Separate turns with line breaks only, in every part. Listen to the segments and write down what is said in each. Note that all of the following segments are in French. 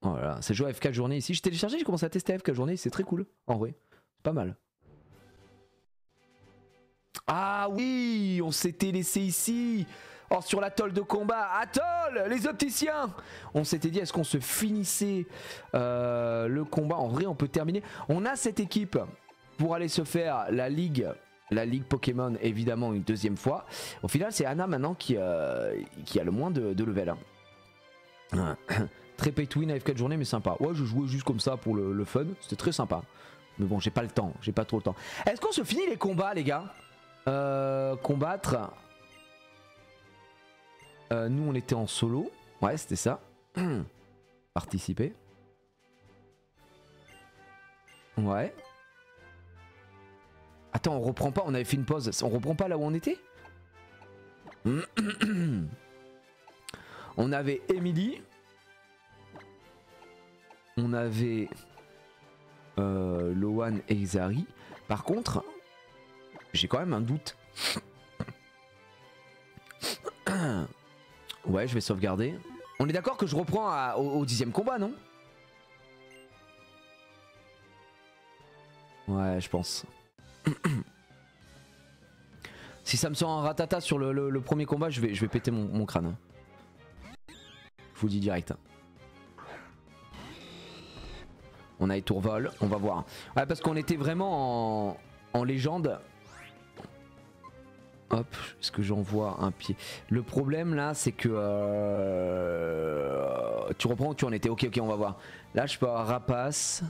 Voilà, c'est joué à F4 journée ici. J'ai téléchargé, j'ai commencé à tester F4 journée, c'est très cool, en vrai. C'est pas mal. Ah oui, on s'était laissé ici. Oh, sur l'atoll de combat. Atoll, les opticiens. On s'était dit, est-ce qu'on se finissait le combat? En vrai, on peut terminer. On a cette équipe pour aller se faire la ligue Pokémon, évidemment, une deuxième fois. Au final, c'est Anna maintenant qui a le moins de level. Très pay to win à F4 journée, mais sympa. Ouais, je jouais juste comme ça pour le fun. C'était très sympa. Mais bon, j'ai pas le temps. J'ai pas trop le temps. Est-ce qu'on se finit les combats, les gars? Combattre. Nous, on était en solo. Ouais, c'était ça. Participer. Ouais. Attends, on reprend pas. On avait fait une pause. On reprend pas là où on était? On avait Emily. On avait Loan et Xari. Par contre, j'ai quand même un doute. Ouais, je vais sauvegarder. On est d'accord que je reprends au 10e combat, non? Ouais, je pense. Si ça me sort un ratata sur le premier combat, je vais péter mon crâne. Je vous le dis direct. On a étourvol, on va voir. Ouais, parce qu'on était vraiment en légende. Hop, est-ce que j'envoie un pied? Le problème là, c'est que... tu reprends où tu en étais? Ok, on va voir. Là, je peux avoir Rapace.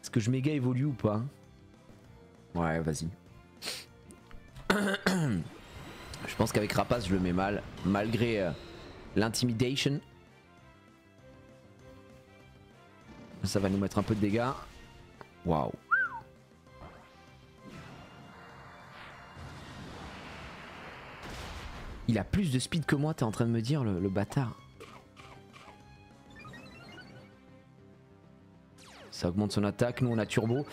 Est-ce que je méga évolue ou pas? Ouais, vas-y. Je pense qu'avec Rapace, je le mets mal. Malgré l'intimidation. Ça va nous mettre un peu de dégâts. Waouh. Il a plus de speed que moi, t'es en train de me dire, le bâtard. Ça augmente son attaque, nous on a Turbo.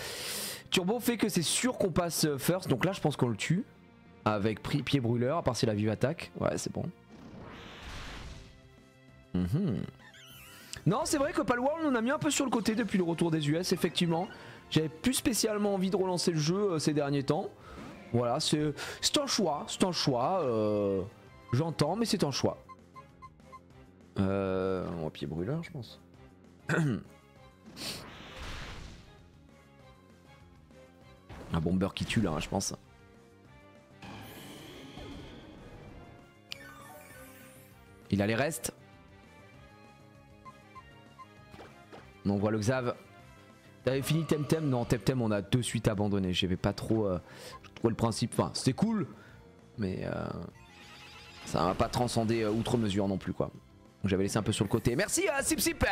Turbo fait que c'est sûr qu'on passe first, donc là je pense qu'on le tue. Avec pied brûleur, à part si la vive attaque. Ouais, c'est bon. Non, c'est vrai que Palworld on a mis un peu sur le côté depuis le retour des US, effectivement. J'avais plus spécialement envie de relancer le jeu ces derniers temps. Voilà, c'est un choix, j'entends, mais c'est un choix. On va pied brûleur, je pense. Un bomber qui tue là, hein, je pense. Il a les restes. On voit le Xav. T'avais fini Temtem? Non, Temtem on a de suite abandonné. J'avais pas trop le principe. Enfin, c'était cool, mais ça m'a pas transcendé outre mesure non plus quoi. J'avais laissé un peu sur le côté. Merci à Sip Sip.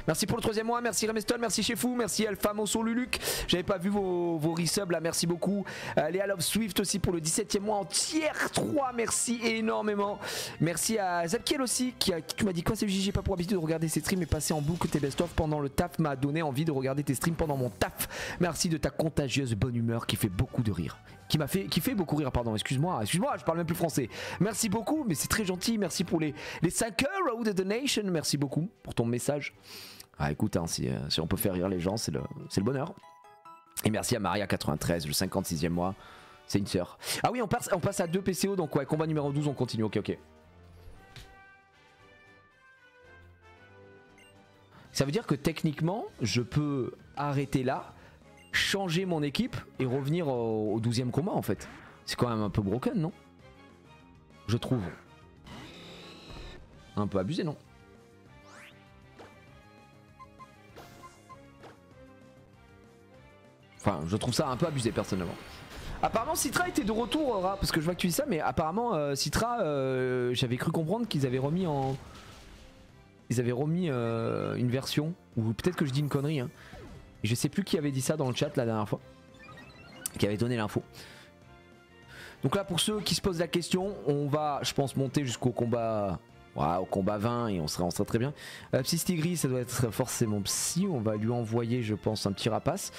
Merci pour le 3e mois. Merci Remeston. Merci Chefou. Merci Alphamoso Luluc. J'avais pas vu vos resubs là. Merci beaucoup. Léa Love Swift aussi pour le 17e mois en tier 3. Merci énormément. Merci à Zapkiel aussi qui m'a dit quoi, c'est j'ai pas pour habitude de regarder ses streams et passer en boucle tes best-of pendant le taf m'a donné envie de regarder tes streams pendant mon taf. Merci de ta contagieuse bonne humeur qui fait beaucoup de rire. Qui fait beaucoup rire, pardon, excuse-moi, je parle même plus français. Merci beaucoup, mais c'est très gentil, merci pour les 5 euros de donation, merci beaucoup pour ton message. Ah écoute, hein, si on peut faire rire les gens, c'est le bonheur. Et merci à Maria93, le 56e mois, c'est une sœur. Ah oui, on passe à 2 PCO, donc ouais, combat numéro 12, on continue, ok. Ça veut dire que techniquement, je peux arrêter là, changer mon équipe et revenir au 12e combat en fait. C'est quand même un peu broken, non? Je trouve. Un peu abusé, non? Enfin, je trouve ça un peu abusé personnellement. Apparemment Citra était de retour, parce que je vois que tu dis ça, mais apparemment Citra, j'avais cru comprendre qu'ils avaient remis en... Ils avaient remis une version, ou peut-être que je dis une connerie, hein. Je sais plus qui avait dit ça dans le chat la dernière fois, qui avait donné l'info. Donc là pour ceux qui se posent la question, on va je pense monter jusqu'au combat, au combat 20 et on sera très bien. Psy Stigri, ça doit être forcément Psy, on va lui envoyer je pense un petit rapace.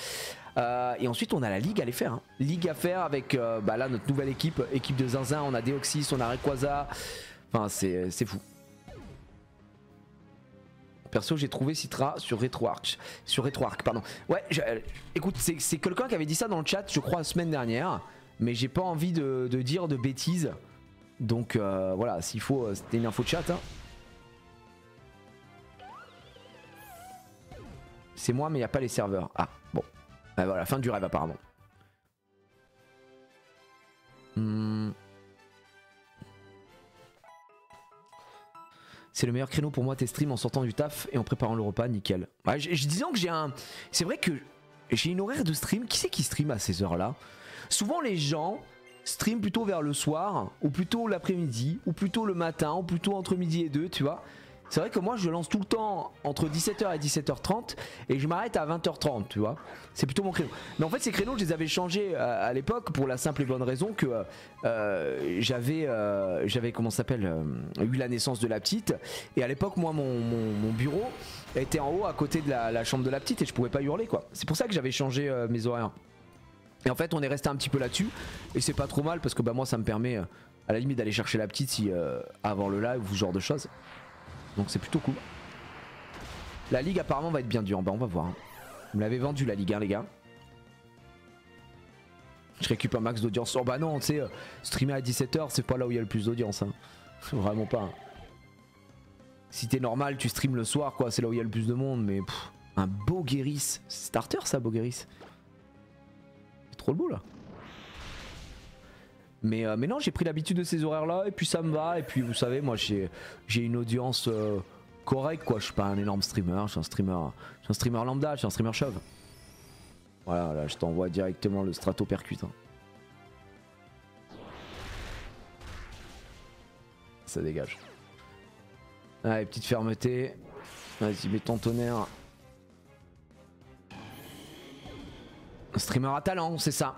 Et ensuite on a la ligue à aller faire, hein. Ligue à faire avec là notre nouvelle équipe de Zinzin, on a Deoxys, on a Rayquaza, enfin c'est fou. Perso, j'ai trouvé Citra sur RetroArch. Sur RetroArch, pardon. Ouais, écoute, c'est quelqu'un qui avait dit ça dans le chat, je crois, la semaine dernière. Mais j'ai pas envie de dire de bêtises. Donc voilà, s'il faut, c'était une info de chat. Hein. C'est moi, mais il n'y a pas les serveurs. Ah, bon. Voilà, fin du rêve apparemment. C'est le meilleur créneau pour moi, tes streams en sortant du taf et en préparant le repas, nickel. Ouais, disons que j'ai un... C'est vrai que j'ai une horaire de stream. Qui c'est qui stream à ces heures-là? Souvent les gens stream plutôt vers le soir, ou plutôt l'après-midi, ou plutôt le matin, ou plutôt entre midi et 2, tu vois. C'est vrai que moi je lance tout le temps entre 17h et 17h30 et je m'arrête à 20h30, tu vois. C'est plutôt mon créneau. Mais en fait ces créneaux je les avais changés à l'époque pour la simple et bonne raison que j'avais comment ça s'appelle eu la naissance de la petite. Et à l'époque moi mon bureau était en haut à côté de la chambre de la petite et je pouvais pas hurler quoi. C'est pour ça que j'avais changé mes horaires. Et en fait on est resté un petit peu là-dessus et c'est pas trop mal parce que bah moi ça me permet à la limite d'aller chercher la petite si avant le live ou ce genre de choses. Donc c'est plutôt cool. La ligue apparemment va être bien dure, bah on va voir. Hein. Vous me l'avez vendu la ligue hein les gars. Je récupère un max d'audience. Oh bah non tu sais, streamer à 17h c'est pas là où il y a le plus d'audience. Hein. Vraiment pas. Hein. Si t'es normal tu stream le soir quoi, c'est là où il y a le plus de monde. Mais pff, un Bogueris. Starter ça Bogueris. C'est trop le beau là. Mais non j'ai pris l'habitude de ces horaires là et puis ça me va. Et puis vous savez moi j'ai une audience correcte quoi. Je suis pas un énorme streamer, je suis un streamer lambda, je suis un streamer chauve. Voilà là je t'envoie directement le strato percute. Hein. Ça dégage. Allez petite fermeté. Vas-y mets ton tonnerre. Un streamer à talent c'est ça.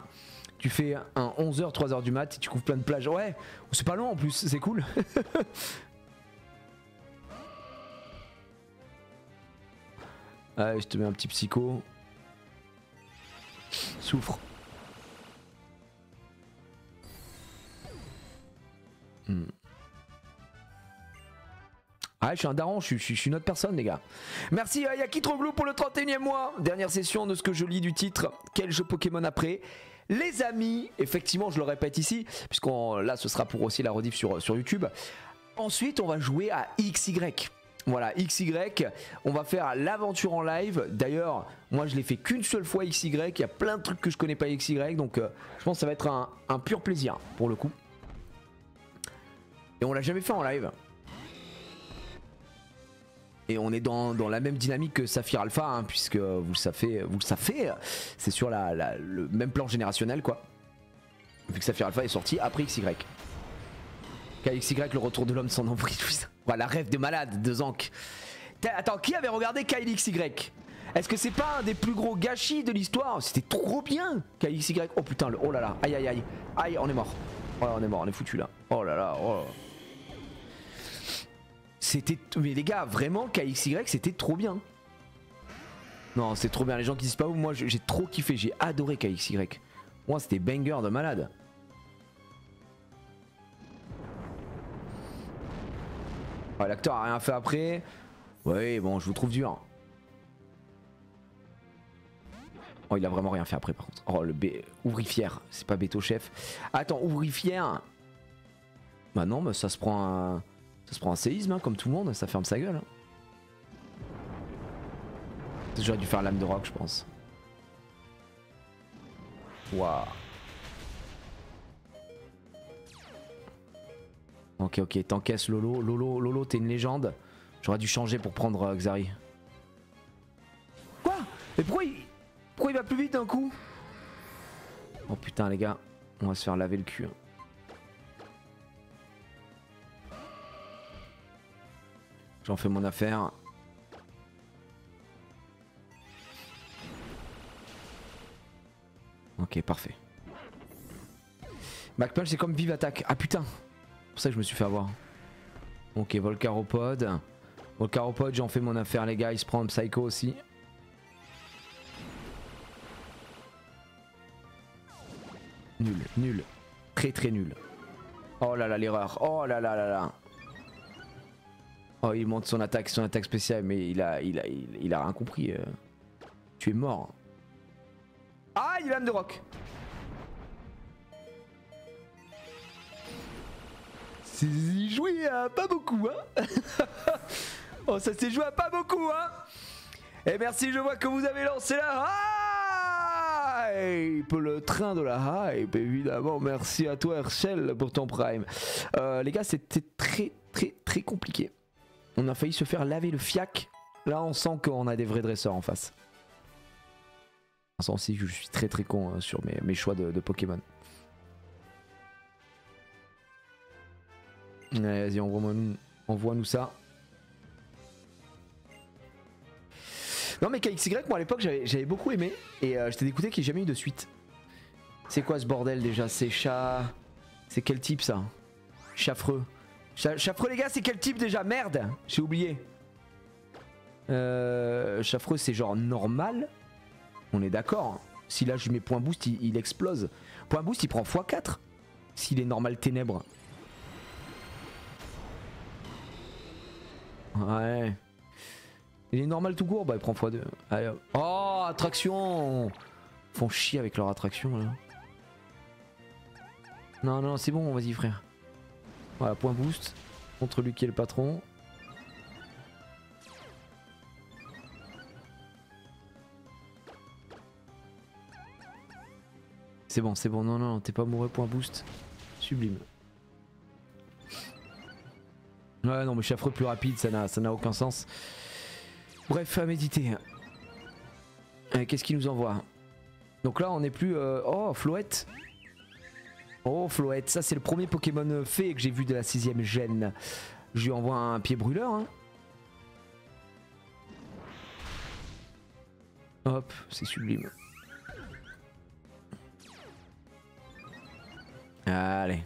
Tu fais un 11h, 3h du mat et tu couvres plein de plages. Ouais, c'est pas loin en plus, c'est cool. Allez, je te mets un petit psycho. Souffre. Ah, je suis un daron, je suis une autre personne, les gars. Merci à Yakitroglou pour le 31e mois. Dernière session de ce que je lis du titre. Quel jeu Pokémon après? Les amis, effectivement, je le répète ici, puisqu'on là, ce sera pour aussi la rediff sur YouTube. Ensuite, on va jouer à XY. Voilà, XY, on va faire l'aventure en live. D'ailleurs, moi, je l'ai fait qu'une seule fois XY. Il y a plein de trucs que je connais pas XY, donc je pense que ça va être un pur plaisir pour le coup. Et on l'a jamais fait en live. Et on est dans la même dynamique que Saphir Alpha, hein, puisque vous le savez, c'est sur le même plan générationnel, quoi. Vu que Saphir Alpha est sorti après XY. KXY, le retour de l'homme sans nombril. Voilà, rêve de malade de Zank. Attends, qui avait regardé KLXY? Est-ce que c'est pas un des plus gros gâchis de l'histoire? C'était trop bien, KXY. Oh putain, oh là là, aïe aïe aïe. Aïe, on est mort. Oh, on est mort, on est foutu là. Oh là là, oh là là. C'était... Mais les gars, vraiment, KXY, c'était trop bien. Non, c'est trop bien. Les gens qui disent pas où, moi, j'ai trop kiffé. J'ai adoré KXY. Moi, c'était banger de malade. Ouais, l'acteur a rien fait après. Oui, bon, je vous trouve dur. Oh, il a vraiment rien fait après, par contre. Oh, le ouvrifière. C'est pas Béto Chef. Attends, ouvrifière. Bah non, mais ça se prend un... Ça se prend un séisme, hein, comme tout le monde, ça ferme sa gueule. Hein. J'aurais dû faire lame de roc, je pense. Waouh. Ok, t'encaisses Lolo. Lolo, t'es une légende. J'aurais dû changer pour prendre Xari. Quoi? Mais pourquoi il va plus vite d'un coup? Oh putain, les gars, on va se faire laver le cul. Hein. J'en fais mon affaire. Ok, parfait. MacPunch c'est comme Vive Attaque. Ah putain, c'est pour ça que je me suis fait avoir. Ok, Volcaropod. Volcaropod, j'en fais mon affaire les gars. Il se prend un Psycho aussi. Nul. Très nul. Oh là là, l'erreur. Oh là là là là. Oh, il monte son attaque spéciale, mais il a rien compris. Tu es mort. Ah, il est lame de roc. C'est joué à pas beaucoup, hein. Oh, ça s'est joué à pas beaucoup, hein. Et merci, je vois que vous avez lancé la hype, le train de la hype, évidemment. Merci à toi, Herschel, pour ton prime. Les gars, c'était très compliqué. On a failli se faire laver le fiac. Là, on sent qu'on a des vrais dresseurs en face. On sent aussi que je suis très con sur mes choix de Pokémon. Allez, vas-y, envoie-nous ça. Non mais KXY, moi à l'époque j'avais beaucoup aimé et je t'ai écouté qu'il n'y a jamais eu de suite. C'est quoi ce bordel déjà? C'est chat... C'est quel type ça? Chaffreux. Chaffreux les gars, c'est quel type déjà? Merde, j'ai oublié. Chaffreux c'est genre normal. On est d'accord. Si là je mets point boost, il explose. Point boost il prend x4. S'il est normal ténèbres. Ouais. Il est normal tout court, bah il prend x2. Allez, hop. Oh, attraction. Ils font chier avec leur attraction là. Non, c'est bon, vas-y frère. Voilà, point boost. Contre lui qui est le patron. C'est bon, non, t'es pas amoureux, point boost. Sublime. Ouais, non, mais chaffreux plus rapide, ça n'a aucun sens. Bref, à méditer. Qu'est-ce qu'il nous envoie? Donc là, on n'est plus... Oh, Floette. Oh, Floette, ça c'est le premier Pokémon fait que j'ai vu de la 6ème gène. Je lui envoie un pied brûleur. Hein. Hop, c'est sublime. Allez.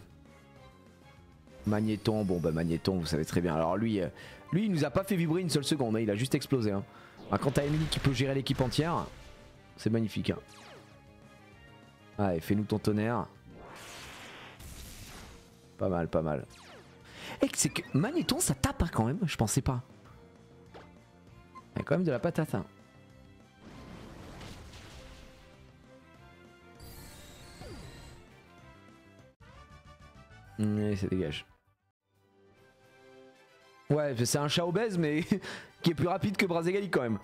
Magnéton, bon bah Magnéton, vous savez très bien. Alors lui, il nous a pas fait vibrer une seule seconde, hein, il a juste explosé. Hein. Alors, quand t'as Emily qui peut gérer l'équipe entière, c'est magnifique. Hein. Allez, fais-nous ton tonnerre. Pas mal, pas mal. Et c'est que Magnéton ça tape hein, quand même, je pensais pas. Il y a quand même de la patate. Hein. Et ça dégage. Ouais, c'est un chat obèse, mais qui est plus rapide que Brazegali quand même.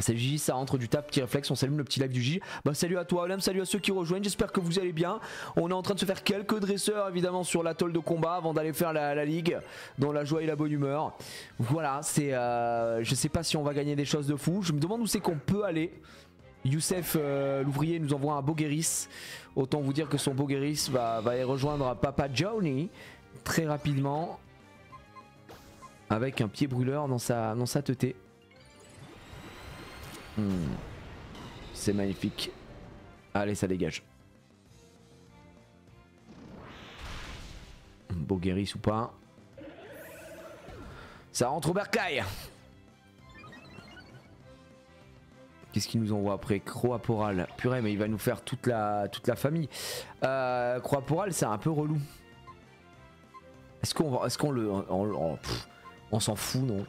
Salut Gigi, ça rentre du tap, petit réflexe, on salue le petit live du Gigi. Bah salut à toi Olem, salut à ceux qui rejoignent, j'espère que vous allez bien. On est en train de se faire quelques dresseurs évidemment sur l'atoll de combat avant d'aller faire la ligue dans la joie et la bonne humeur. Voilà, c'est je sais pas si on va gagner des choses de fou, je me demande où c'est qu'on peut aller. Youssef l'ouvrier nous envoie un Bogeris. Autant vous dire que son Bogeris va aller rejoindre Papa Johnny très rapidement. Avec un pied brûleur dans sa teuté. C'est magnifique. Allez, ça dégage. Bogeris ou pas. Ça rentre au bercail. Qu'est-ce qu'il nous envoie après? Croaporal. Purée, mais il va nous faire toute la famille. Croaporal, c'est un peu relou. Est-ce qu'on le... On s'en fout, non?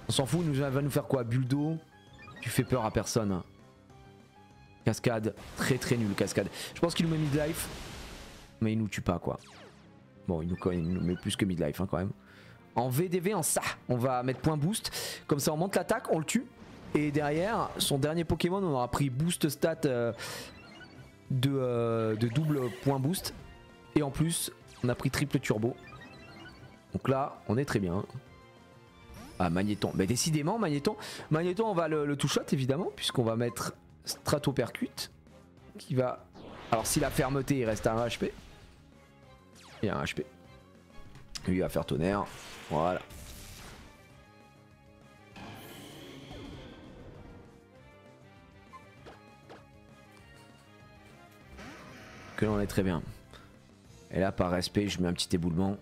On s'en fout, il va nous faire quoi? Bulle d'eau? Tu fais peur à personne. Cascade. Très nul, cascade. Je pense qu'il nous met midlife. Mais il nous tue pas, quoi. Bon, il nous met plus que midlife, hein, quand même. En VDV, en ça, on va mettre point boost. Comme ça, on monte l'attaque, on le tue. Et derrière, son dernier Pokémon, on aura pris boost stat de double point boost. Et en plus, on a pris triple turbo. Donc là, on est très bien. Ah, Magnéton. Mais décidément, Magnéton, on va le two-shot évidemment, puisqu'on va mettre Stratopercute. Qui va... Alors, si la fermeté, il reste à 1 HP. Il y a un HP. Lui, il va faire tonnerre. Voilà. Que l'on est très bien. Et là, par respect, je mets un petit éboulement.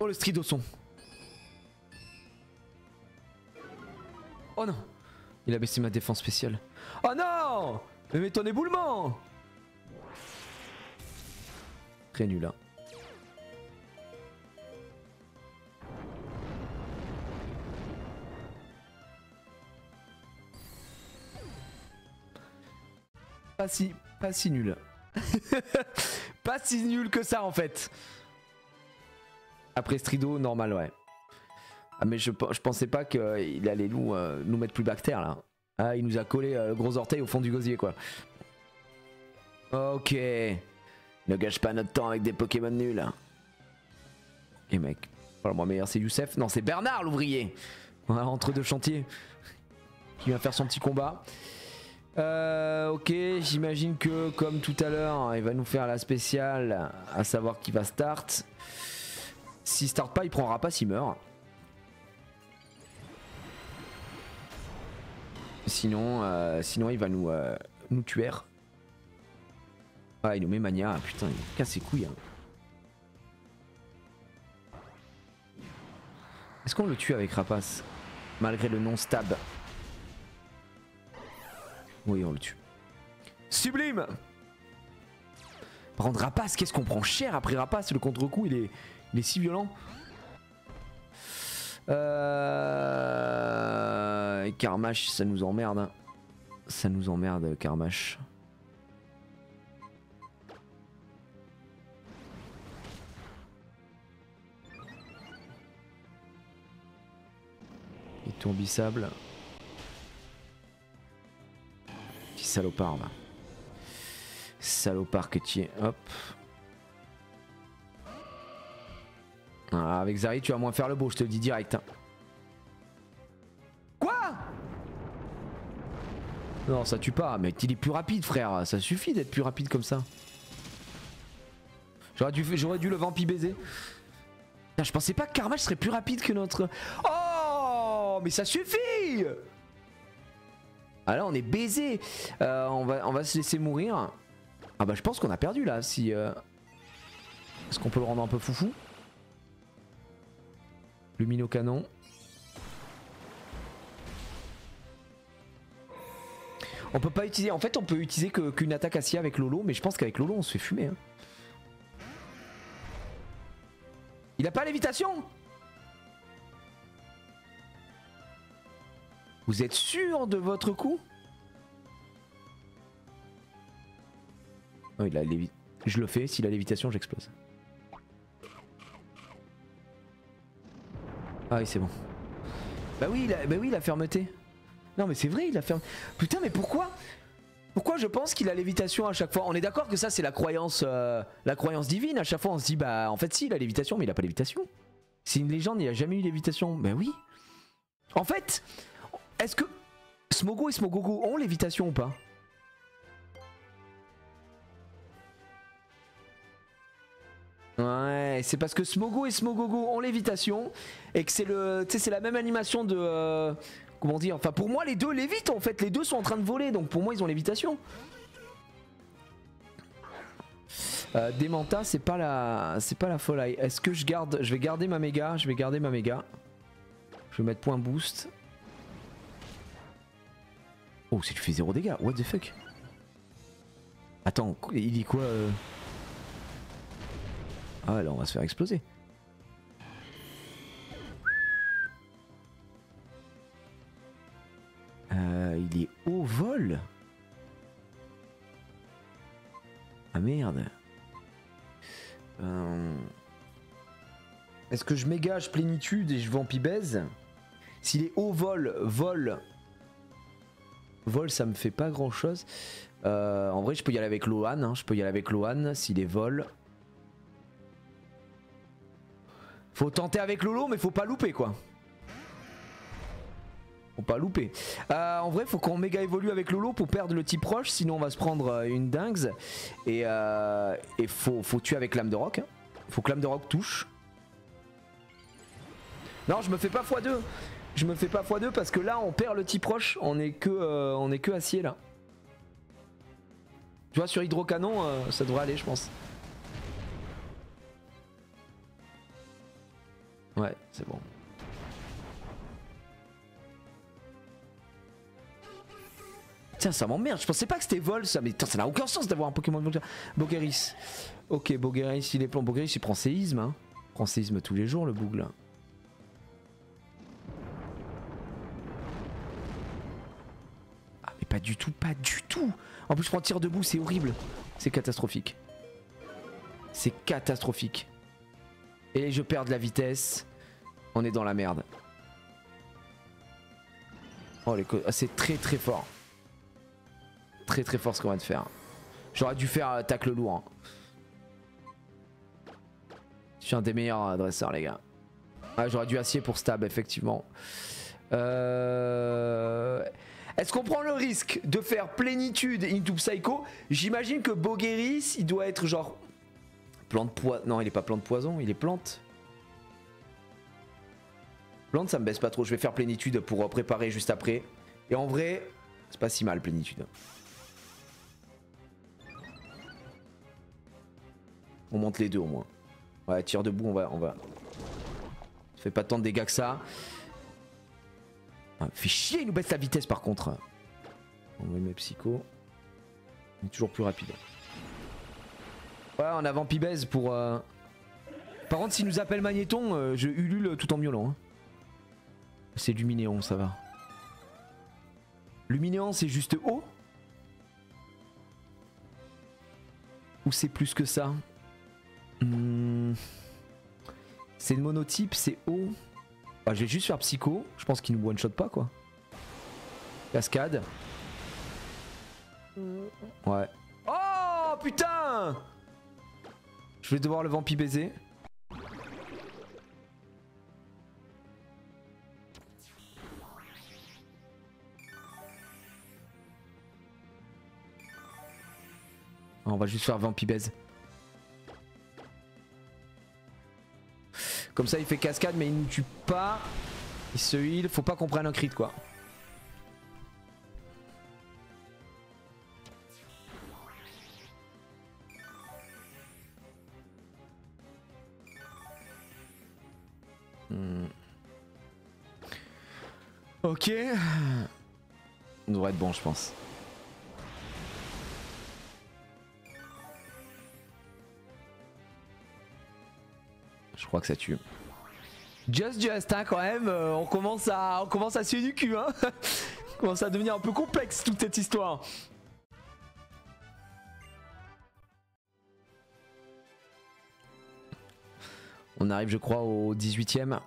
Oh, le Stridosson. Oh non, il a baissé ma défense spéciale. Oh non, mais mets ton éboulement. Très nul, hein. Pas si nul. Pas si nul que ça en fait. Après Strido, normal, ouais. Ah mais je pensais pas qu'il allait nous mettre plus bactère là. Ah, il nous a collé le gros orteil au fond du gosier quoi. Ok. Ne gâche pas notre temps avec des Pokémon nuls. Et mec, voilà, moi meilleur c'est Youssef. Non, c'est Bernard l'ouvrier. Voilà, entre deux chantiers. Qui vient faire son petit combat. Ok, j'imagine que comme tout à l'heure, il va nous faire la spéciale, à savoir qu'il va start. S'il start pas, il prend Rapace, il meurt. Sinon, sinon il va nous tuer. Ah, il nous met Mania, putain, il casse ses couilles. Hein. Est-ce qu'on le tue avec Rapace? Malgré le non-stab. Oui, on le tue. Sublime! Par contre, Rapace, qu'est-ce qu'on prend cher après Rapace? Le contre-coup, il est si violent. Karmash, ça nous emmerde. Hein. Ça nous emmerde, Karmash. Et tourbissable. Petit salopard là. Salopard que tu es. Hop. Ah, avec Zari, tu vas moins faire le beau, je te le dis direct. Hein. Quoi? Non, ça tue pas, mec. Il est plus rapide, frère. Ça suffit d'être plus rapide comme ça. J'aurais dû le vampi baiser. Putain, je pensais pas que Karmash serait plus rapide que notre. Oh, mais ça suffit! Ah là, on est baisé. On va se laisser mourir. Ah bah, je pense qu'on a perdu là. Si. Est-ce qu'on peut le rendre un peu foufou? Lumino canon. On peut pas utiliser. En fait, on peut utiliser qu'une attaque acier avec Lolo, mais je pense qu'avec Lolo, on se fait fumer. Hein. Il a pas lévitation? Vous êtes sûr de votre coup? Oh, il a je le fais. S'il a lévitation, j'explose. Ah oui, c'est bon. Bah oui, la fermeté. Non mais c'est vrai, il a fermé. Putain, mais pourquoi? Pourquoi je pense qu'il a lévitation à chaque fois? On est d'accord que ça c'est la croyance divine. À chaque fois on se dit bah en fait si, il a lévitation, mais il a pas lévitation. C'est une légende, il a jamais eu lévitation. Bah oui. En fait, est-ce que Smogo et Smogogo ont lévitation ou pas? Ouais, c'est parce que Smogo et Smogogo ont lévitation et que c'est la même animation de comment dire, enfin pour moi les deux lévitent en fait, les deux sont en train de voler donc pour moi ils ont lévitation. Demanta c'est pas la folie. Est-ce que je vais garder ma méga, je vais mettre point boost. Oh, si tu fais 0 dégâts, what the fuck? Attends, il dit quoi Ah là on va se faire exploser. Il est au vol. Ah merde. Est-ce que je mégage plénitude et je vampi baise? S'il est au vol, vol ça me fait pas grand chose. En vrai je peux y aller avec Lohan, hein. Je peux y aller avec Lohan s'il est vol. Faut tenter avec Lolo, mais faut pas louper quoi. Faut pas louper. En vrai, faut qu'on méga évolue avec Lolo pour perdre le type roche, sinon on va se prendre une dingue. Et faut tuer avec lame de roc. Hein. Faut que lame de roc touche. Non, je me fais pas x2. Je me fais pas x2 parce que là, on perd le type roche. On est que acier là. Tu vois, sur hydrocanon, ça devrait aller, je pense. Ouais, c'est bon. Tiens, ça m'emmerde. Je pensais pas que c'était vol ça, mais ça n'a aucun sens d'avoir un Pokémon Bogeris. Ok, Bogeris, il est plan. Bogeris, il prend séisme. Hein. Il prend séisme tous les jours, le bougle. Ah, mais pas pas du tout, pas du tout. En plus je prends tir debout, c'est horrible. C'est catastrophique. C'est catastrophique. Et je perds de la vitesse. On est dans la merde. Oh, c'est très très fort. Très très fort ce qu'on va de faire. J'aurais dû faire tacle lourd. Hein. Je suis un des meilleurs dresseurs les gars. Ah, j'aurais dû acier pour stab effectivement. Est-ce qu'on prend le risque de faire plénitude into psycho? J'imagine que Bogeris il doit être genre plante poison. Non, il est pas plante poison, il est plante. Plante ça me baisse pas trop. Je vais faire plénitude pour préparer juste après. Et en vrai c'est pas si mal plénitude. On monte les deux au moins. Ouais, tir debout on va. Ça fait pas tant de dégâts que ça. Ah, fait chier, il nous baisse la vitesse par contre. On met mes psychos. On est toujours plus rapide. Ouais, on a Vampibèse pour... Par contre, s'il nous appelle Magnéton, je ulule tout en miaulant. Hein. C'est Luminéon, ça va. Luminéon, c'est juste haut? Ou c'est plus que ça? C'est le monotype, c'est haut. Bah, je vais juste faire psycho. Je pense qu'il nous one shot pas quoi. Cascade. Ouais. Oh putain! Je vais devoir le vampi baiser. On va juste faire vampi baise. Comme ça il fait cascade mais il ne tue pas. Il se heal, faut pas qu'on prenne un crit quoi. Ok. On devrait être bon je pense. Je crois que ça tue. Just hein, quand même, on commence à suer du cul hein. On commence à devenir un peu complexe toute cette histoire. On arrive je crois au 18ème.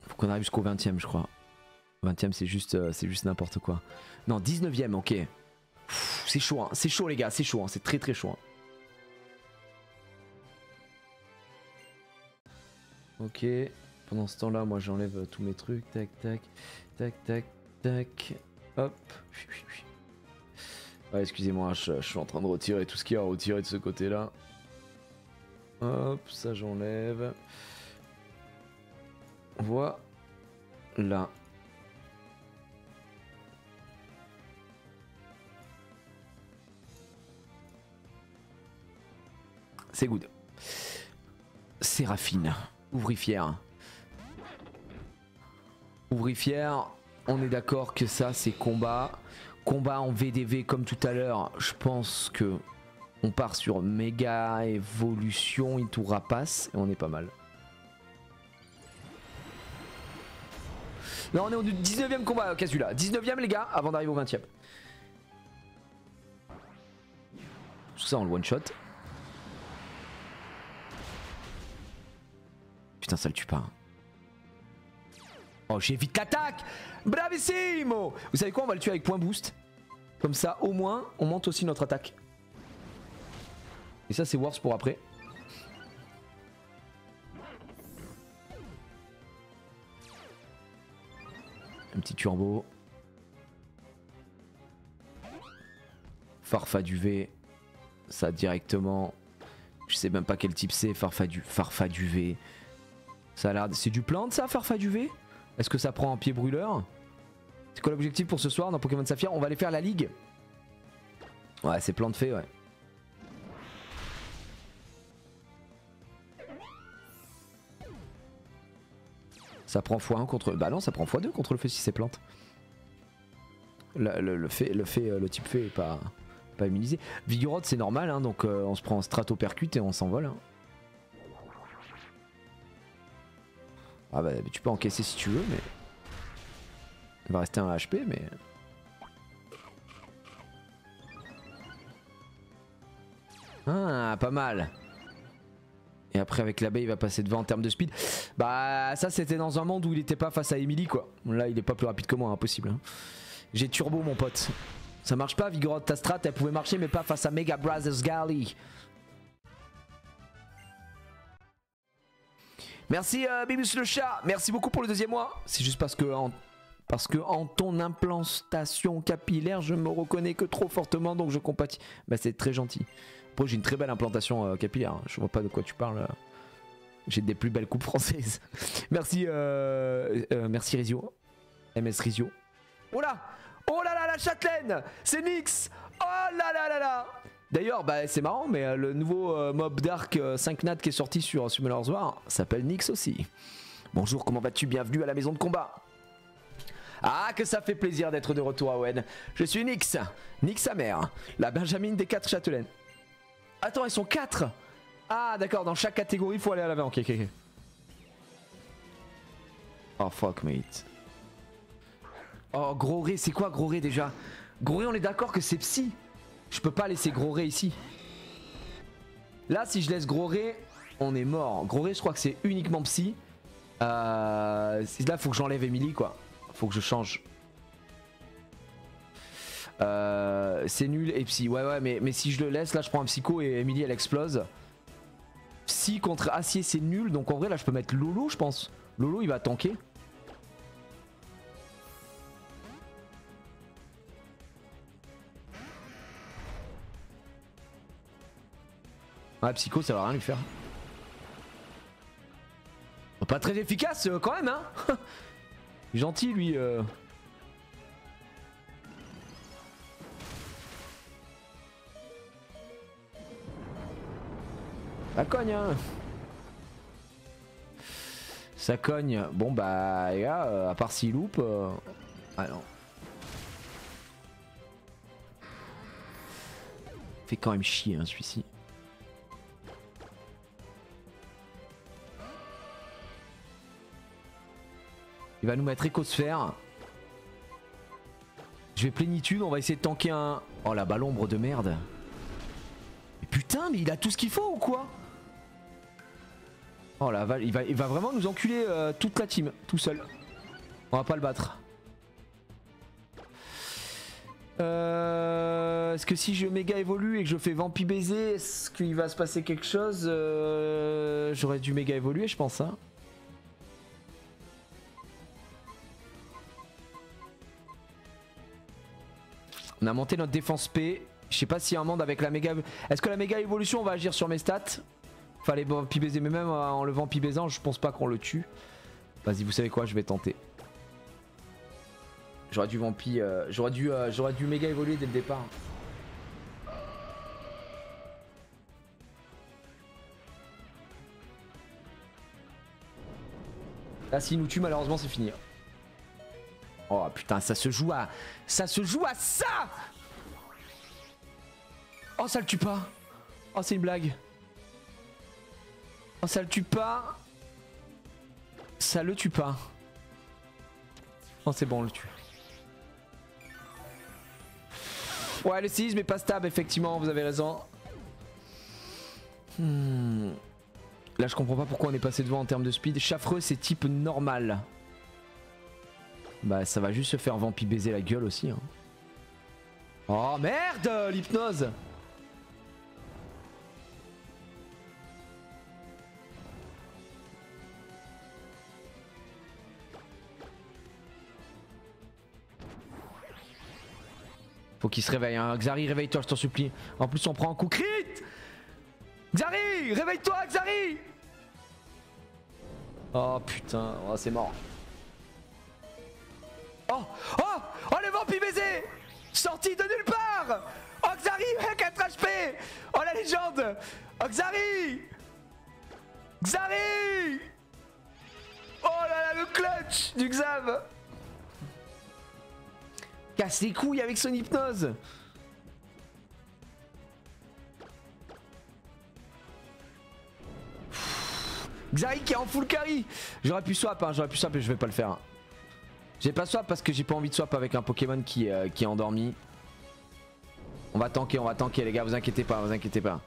Faut qu'on arrive jusqu'au 20ème je crois. 20ème c'est juste n'importe quoi. Non 19ème ok. C'est chaud hein. C'est chaud les gars, c'est chaud hein. C'est très très chaud hein. Ok, pendant ce temps là moi j'enlève tous mes trucs, tac tac, tac tac tac, hop. Ouais excusez-moi, je suis en train de retirer tout ce qu'il y a à retirer de ce côté là. Hop, ça j'enlève. Voilà. C'est good. Séraphine. Ouvrifière. Ouvrifière, on est d'accord que ça c'est combat. Combat en VDV comme tout à l'heure. Je pense que on part sur méga évolution, il tout rapace et on est pas mal. Là on est au 19ème combat Casula. 19ème les gars avant d'arriver au 20ème. Tout ça on le one shot. Putain ça le tue pas. Oh j'évite l'attaque. Bravissimo. Vous savez quoi, on va le tuer avec point boost. Comme ça au moins on monte aussi notre attaque. Et ça c'est worse pour après. Un petit turbo. Farfaduvé. Ça directement. Je sais même pas quel type c'est. Farfaduvé. Ça a l'air. C'est du plante ça, Farfaduvé? Est-ce que ça prend un pied brûleur? C'est quoi l'objectif pour ce soir dans Pokémon Saphir? On va aller faire la ligue. Ouais, c'est plante fait, ouais. Ça prend x1 contre... Bah non, ça prend x2 contre le fait si c'est plante. Le type fait est pas immunisé. Vigoroth c'est normal, hein, donc on se prend stratopercute et on s'envole. Hein. Ah bah tu peux encaisser si tu veux, mais... Il va rester un HP mais... Ah, pas mal. Et après avec l'abeille il va passer devant en termes de speed. Bah ça c'était dans un monde où il était pas face à Emily quoi. Là il est pas plus rapide que moi, impossible. Hein. J'ai turbo mon pote. Ça marche pas Vigoroth, ta strat elle pouvait marcher mais pas face à Mega Brothers Gali. Merci Bibus le chat, merci beaucoup pour le 2e mois. C'est juste parce que en ton implantation capillaire je me reconnais que trop fortement donc je compatis. Bah c'est très gentil. Après j'ai une très belle implantation capillaire, hein. Je vois pas de quoi tu parles. J'ai des plus belles coupes françaises. Merci merci Rizio. MS Rizio. Oh là! Oh là là la châtelaine! C'est Nyx! Oh là là là là! D'ailleurs bah c'est marrant mais le nouveau mob Dark 5 Nat qui est sorti sur Summoner's War s'appelle Nyx aussi. Bonjour, comment vas-tu? Bienvenue à la maison de combat. Ah que ça fait plaisir d'être de retour à Owen. Je suis Nyx, Nyx sa mère, la Benjamine des 4 châtelaines. Attends, ils sont 4. Ah d'accord, dans chaque catégorie il faut aller à l'avant. Ok. Oh fuck mate. Oh gros ré, c'est quoi gros ré déjà? Gros ré on est d'accord que c'est psy. Je peux pas laisser gros ré ici. Là si je laisse gros ré, on est mort. Gros ré je crois que c'est uniquement psy. Là faut que j'enlève Emily quoi. Faut que je change. C'est nul et psy. Ouais mais si je le laisse là je prends un psycho et Emily elle explose. Psy contre acier c'est nul donc en vrai là je peux mettre Lolo je pense. Lolo il va tanker. Ouais psycho ça va rien lui faire. Pas très efficace quand même hein. Gentil lui Ça cogne hein. Ça cogne. Bon bah les gars, à part s'il loupe ah non. Fait quand même chier hein celui-ci. Il va nous mettre écosphère. Je vais plénitude, on va essayer de tanker un... Oh la balombre de merde. Mais putain mais il a tout ce qu'il faut ou quoi? Oh la vache, il va vraiment nous enculer toute la team, tout seul. On va pas le battre. Est-ce que si je méga évolue et que je fais vampi baiser, est-ce qu'il va se passer quelque chose? J'aurais dû méga évoluer je pense hein. On a monté notre défense P. Je sais pas s'il y a un monde avec la méga... Est-ce que la méga évolution va agir sur mes stats? Fallait vampi baiser mais même en le vampi baisant je pense pas qu'on le tue. Vas-y vous savez quoi je vais tenter. J'aurais dû vampi... j'aurais dû méga évoluer dès le départ. Là s'il nous tue malheureusement c'est fini. Oh putain ça se joue à... Ça se joue à ça. Oh ça le tue pas. Oh c'est une blague. Oh ça le tue pas. Ça le tue pas. Oh c'est bon on le tue. Ouais le séisme est pas stable effectivement vous avez raison. Là je comprends pas pourquoi on est passé devant en termes de speed. Chaffreux c'est type normal. Bah ça va juste se faire vampi baiser la gueule aussi hein. Oh merde l'hypnose. Faut qu'il se réveille hein. Xari réveille-toi je t'en supplie. En plus on prend un coup crit. Xari réveille-toi Xari. Oh putain oh, c'est mort. Oh oh oh le vampi baiser. Sorti de nulle part. Oh Xari 4 HP. Oh la légende. Oh Xari. Xari. Oh là là le clutch du Xav. Casse les couilles avec son hypnose. Xari qui est en full carry. J'aurais pu swap hein, j'aurais pu swap mais je vais pas le faire hein. J'ai pas swap parce que j'ai pas envie de swap avec un Pokémon qui est endormi. On va tanker les gars, vous inquiétez pas, vous inquiétez pas.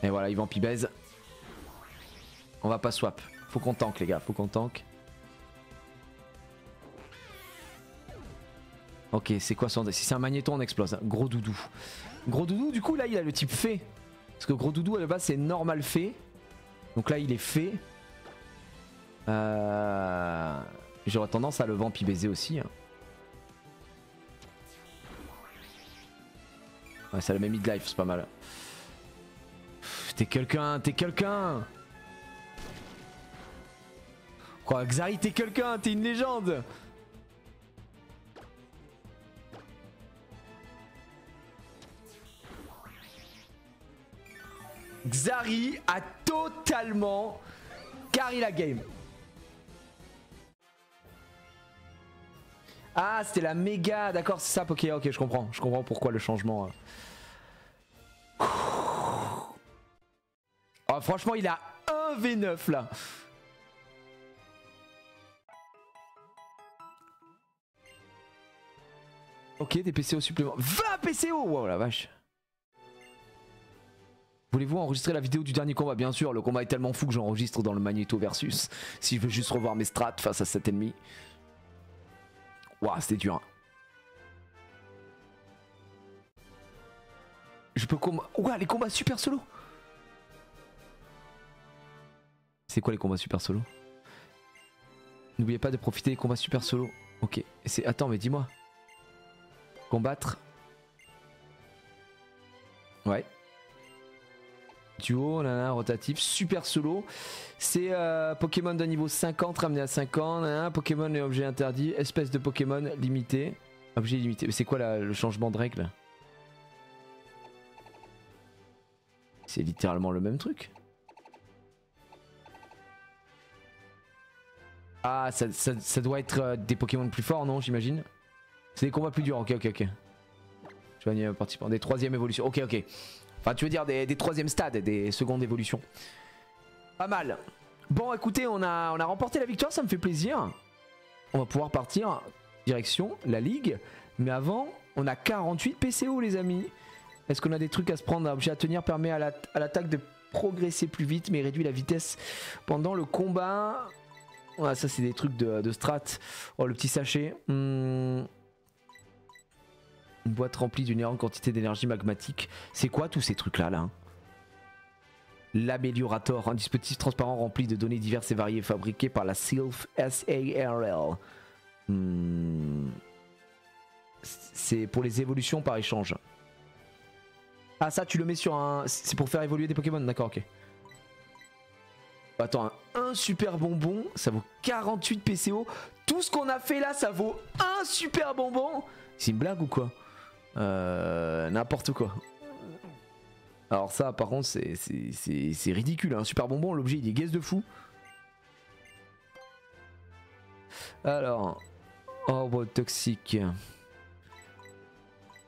Et voilà, il vampibèse. On va pas swap. Faut qu'on tank les gars, faut qu'on tank. Ok, c'est quoi son... Si c'est un magnéton, on explose. Gros doudou. Gros doudou, du coup là il a le type fée. Parce que gros doudou à la base c'est normal fée. Donc là il est fée. J'aurais tendance à le vampibaiser aussi. Hein. Ouais, ça le met mid-life, c'est pas mal. T'es quelqu'un, t'es quelqu'un. Quoi, Xari, t'es quelqu'un, t'es une légende. Xari a totalement carry la game. Ah, c'était la méga, d'accord, c'est ça, ok, ok, je comprends pourquoi le changement. Oh, franchement, il a 1 V9 là. Ok, des PCO supplémentaires. 20 PCO. Wow, la vache. Voulez-vous enregistrer la vidéo du dernier combat? Bien sûr, le combat est tellement fou que j'enregistre dans le Magneto versus. Si je veux juste revoir mes strats face à cet ennemi. Waouh, c'était dur. Je peux combattre. Ouah, les combats super solo. C'est quoi les combats super solo? N'oubliez pas de profiter des combats super solo. Ok. Attends, mais dis-moi. Combattre. Ouais. Duo, nana, rotatif, super solo. C'est Pokémon de niveau 50 ramené à 50. Nana, Pokémon et objet interdit. Espèce de Pokémon limité. Objet limité. Mais c'est quoi le changement de règle? C'est littéralement le même truc. Ah, ça doit être des Pokémon plus forts, non, j'imagine? C'est des combats plus durs, ok, ok, ok. Je vais un participant. Des 3e évolutions, ok, ok. Enfin, tu veux dire des 3e stades, des secondes évolutions. Pas mal. Bon, écoutez, on a remporté la victoire, ça me fait plaisir. On va pouvoir partir direction la ligue. Mais avant, on a 48 PCO, les amis. Est-ce qu'on a des trucs à se prendre? Objet à tenir permet à l'attaque de progresser plus vite, mais réduit la vitesse pendant le combat. Ouais, ça, c'est des trucs de strat. Oh, le petit sachet. Une boîte remplie d'une énorme quantité d'énergie magmatique. C'est quoi tous ces trucs là hein? L'améliorator, un dispositif transparent rempli de données diverses et variées fabriqué par la Sylph SARL. C'est pour les évolutions par échange. Ah, ça tu le mets sur un... C'est pour faire évoluer des Pokémon, d'accord, ok. Attends, un super bonbon, ça vaut 48 PCO. Tout ce qu'on a fait là, ça vaut un super bonbon. C'est une blague ou quoi? N'importe quoi. Alors ça par contre c'est ridicule, un hein. Super bonbon, l'objet il est gaze de fou. Alors, orbe toxique.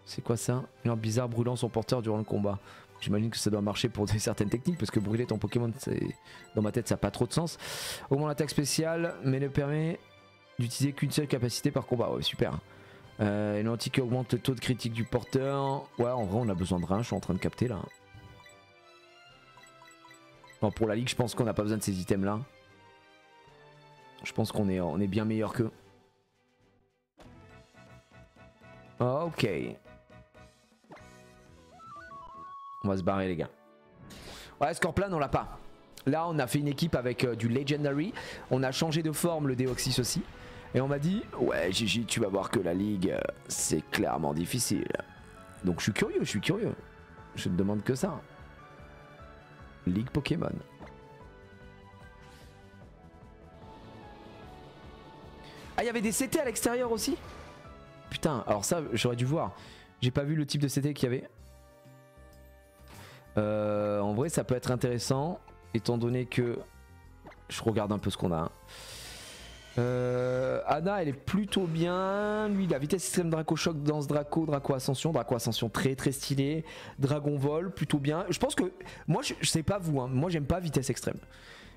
C'est quoi ça? Une orbe bizarre brûlant son porteur durant le combat. J'imagine que ça doit marcher pour certaines techniques parce que brûler ton Pokémon, dans ma tête ça n'a pas trop de sens. Augmente l'attaque spéciale mais ne permet d'utiliser qu'une seule capacité par combat. Ouais, super. Une anti qui augmente le taux de critique du porteur. Ouais, en vrai on a besoin de rien, je suis en train de capter là. Bon, pour la ligue je pense qu'on n'a pas besoin de ces items là. Je pense qu'on est bien meilleur qu'eux. Ok. On va se barrer les gars. Ouais, Scorpion on l'a pas. Là on a fait une équipe avec du Legendary. On a changé de forme le Deoxys aussi. Et on m'a dit, ouais Gigi, tu vas voir que la ligue, c'est clairement difficile. Donc je suis curieux, je suis curieux. Je ne demande que ça. Ligue Pokémon. Ah, il y avait des CT à l'extérieur aussi? Putain, alors ça, j'aurais dû voir. J'ai pas vu le type de CT qu'il y avait. En vrai, ça peut être intéressant, étant donné que... Je regarde un peu ce qu'on a. Anna elle est plutôt bien. Lui la vitesse extrême Draco Choc, Danse Draco, Draco Ascension très très stylé. Dragon Vol plutôt bien. Je pense que moi je sais pas vous hein, moi j'aime pas vitesse extrême.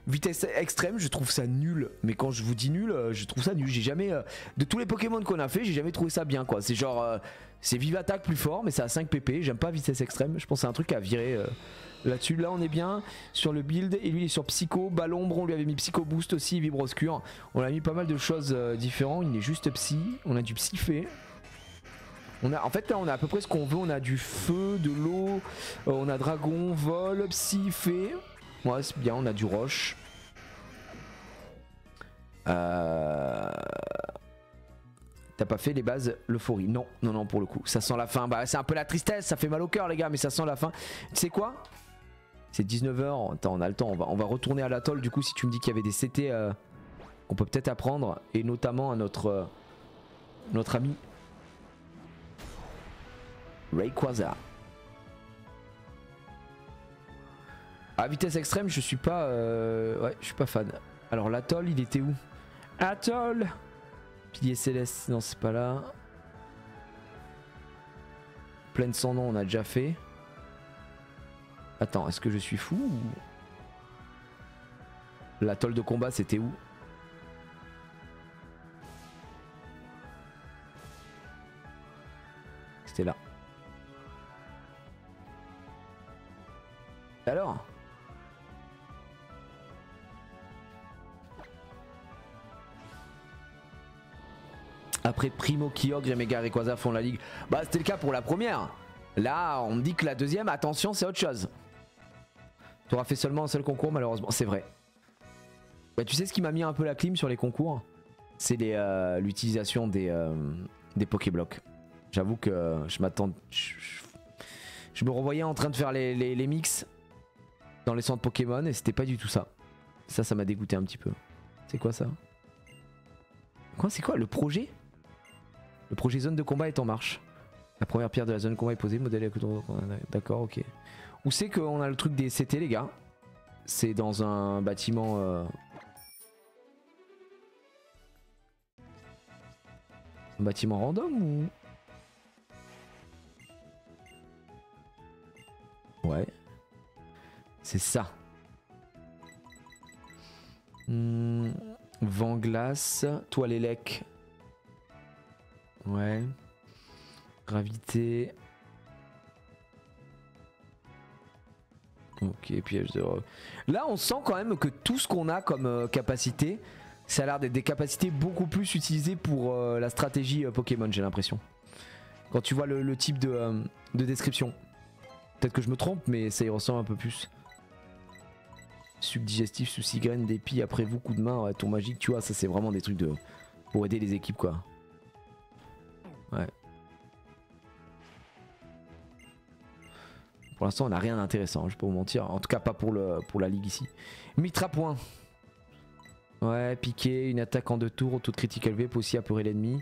Vitesse extrême, je trouve ça nul. Mais quand je vous dis nul, je trouve ça nul. J'ai jamais, de tous les Pokémon qu'on a fait, j'ai jamais trouvé ça bien quoi. C'est genre, c'est vive attaque plus fort, mais c'est à 5 pp. J'aime pas vitesse extrême. Je pense que c'est un truc à virer là-dessus. Là, on est bien sur le build. Et lui, il est sur Psycho. Balombre, on lui avait mis Psycho Boost aussi. Vibroscure. On a mis pas mal de choses différentes. Il est juste Psy. On a du Psyphé. En fait là on a à peu près ce qu'on veut, on a du feu, de l'eau, on a dragon, vol, psy, fée. Ouais c'est bien, on a du roche. T'as pas fait les bases l'euphorie? Non, non, non pour le coup. Ça sent la fin, bah c'est un peu la tristesse, ça fait mal au cœur les gars, mais ça sent la fin. Tu sais quoi? C'est 19 h, attends on a le temps, on va retourner à l'atoll du coup si tu me dis qu'il y avait des CT qu'on peut peut-être apprendre. Et notamment à notre ami Rayquaza. À vitesse extrême, je suis pas ouais, je suis pas fan. Alors l'atoll, il était où? Atoll. Pilier céleste, non, c'est pas là. Plaine sans nom, on a déjà fait. Attends, est-ce que je suis fou ou... L'atoll de combat, c'était où? C'était là. Alors après Primo, Kyogre et Mega Rayquaza font la ligue. Bah c'était le cas pour la première. Là on me dit que la deuxième, attention c'est autre chose. Tu auras fait seulement un seul concours malheureusement, c'est vrai. Bah tu sais ce qui m'a mis un peu la clim sur les concours? C'est l'utilisation des Pokéblocs. J'avoue que je m'attends... Je me revoyais en train de faire les mix dans les centres Pokémon et c'était pas du tout ça. Ça m'a dégoûté un petit peu. C'est quoi ça? Quoi, c'est quoi le projet? Le projet zone de combat est en marche. La première pierre de la zone de combat est posée, modèle avec... D'accord, ok. Où c'est qu'on a le truc des CT les gars? C'est dans un bâtiment... Un bâtiment random ou... Ouais. C'est ça. Vent glace. Toile élec. Ouais. Gravité. Ok, piège de... Là on sent quand même que tout ce qu'on a comme capacité, ça a l'air d'être des capacités beaucoup plus utilisées pour la stratégie Pokémon, j'ai l'impression. Quand tu vois le type de description. Peut-être que je me trompe, mais ça y ressemble un peu plus. Subdigestif, souci graine, dépit, après vous, coup de main, ouais, ton magique, tu vois, ça c'est vraiment des trucs de... pour aider les équipes quoi. Ouais. Pour l'instant on n'a rien d'intéressant, je vais pas vous mentir. En tout cas pas pour la ligue ici. Mitra point. Ouais, piqué, une attaque en 2 tours, auto de critique élevé, peut aussi apeurer l'ennemi.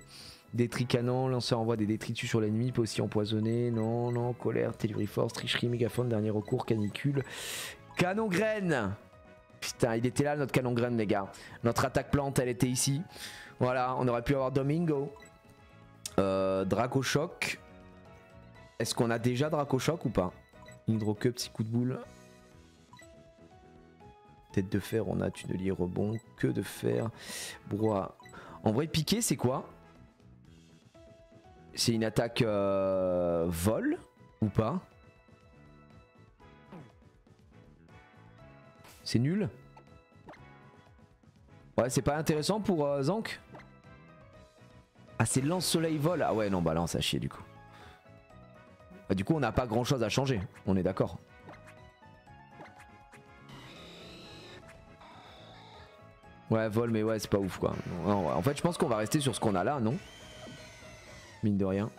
Détrit canon, lanceur envoie des détritus sur l'ennemi, peut aussi empoisonner. Non, non, colère, telluriforce, tricherie, mégaphone, dernier recours, canicule. Canon graine. Putain, il était là notre canon graine les gars. Notre attaque plante, elle était ici. Voilà, on aurait pu avoir Domingo. Dracochoc. Est-ce qu'on a déjà Dracochoc ou pas? Hydrocup, petit coup de boule. Tête de fer, on a tunnelier rebond. Que de fer. Brouhaha. En vrai, piqué, c'est quoi? C'est une attaque vol ou pas? C'est nul. Ouais, c'est pas intéressant pour Zank. Ah, c'est lance-soleil vol. Ah ouais, non, bah là, ça chier du coup. Bah, du coup, on n'a pas grand chose à changer. On est d'accord. Ouais, vol, mais ouais, c'est pas ouf quoi. Non, ouais. En fait, je pense qu'on va rester sur ce qu'on a là, non? Mine de rien.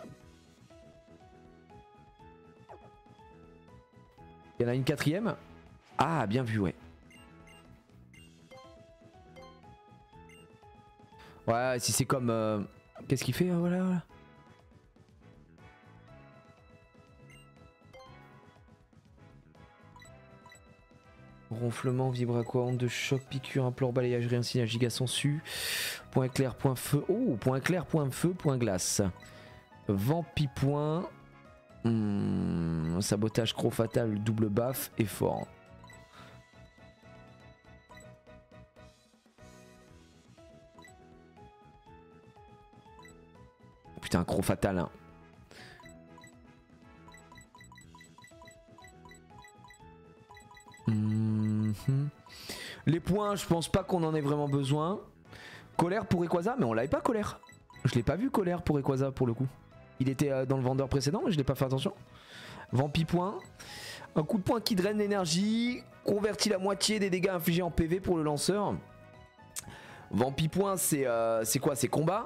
Il y en a une quatrième. Ah, bien vu, ouais. Ouais, si c'est comme... Qu'est-ce qu'il fait? Voilà, voilà. Ronflement, vibre à quoi? Onde de choc, piqûre, implore, balayage, rien, signal, giga sensu. Point clair, point feu. Oh, point clair, point feu, point glace. Vampi point. Sabotage, croc fatal, double baffe et fort. putain, Croc fatal. Hein. Les points, je pense pas qu'on en ait vraiment besoin. Colère pour Rayquaza, mais on l'avait pas colère. Je l'ai pas vu colère pour Rayquaza pour le coup. Il était dans le vendeur précédent, mais je l'ai pas fait attention. Vampipoint. Un coup de poing qui draine l'énergie. Convertit la moitié des dégâts infligés en PV pour le lanceur. Vampipoint, c'est quoi? C'est combat?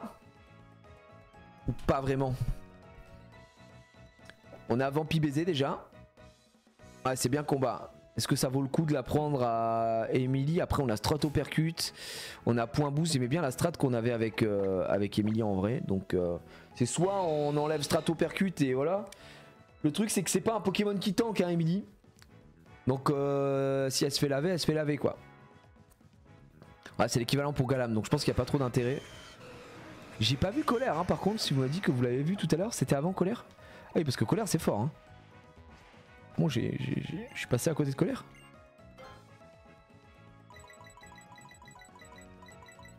Ou pas vraiment? On a Vampi baiser déjà. Ouais, c'est bien combat. Est-ce que ça vaut le coup de la prendre à Emily? Après on a Stratopercute, on a Point Boost. J'aimais bien la strat qu'on avait avec Emily en vrai. Donc c'est soit on enlève Stratopercute et voilà. Le truc c'est que c'est pas un Pokémon qui tank hein Emily. Donc si elle se fait laver quoi. Ouais, c'est l'équivalent pour Galam donc je pense qu'il n'y a pas trop d'intérêt. J'ai pas vu Colère hein, par contre si vous m'avez dit que vous l'avez vu tout à l'heure. C'était avant Colère? Ah oui parce que Colère c'est fort hein. Bon, je suis passé à côté de Colère.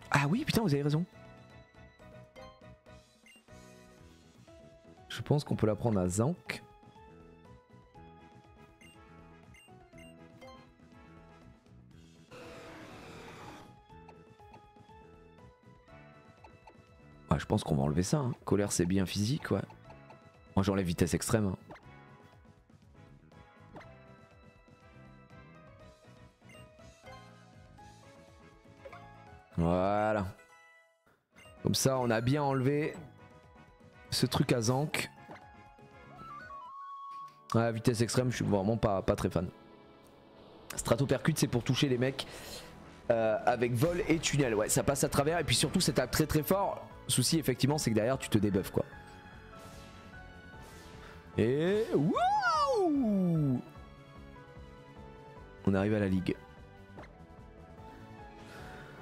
Ah oui, putain, vous avez raison. Je pense qu'on peut la prendre à Zank. Ouais, je pense qu'on va enlever ça. Hein. Colère, c'est bien physique, ouais. Moi, j'enlève vitesse extrême. Hein. Voilà. Comme ça, on a bien enlevé ce truc à Zank. Ouais, vitesse extrême, je suis vraiment pas très fan. Stratopercute, c'est pour toucher les mecs avec vol et tunnel. Ouais, ça passe à travers. Et puis surtout, c'est tape très fort. Le souci, effectivement, c'est que derrière, tu te débuffes quoi. Et wouh! On arrive à la ligue.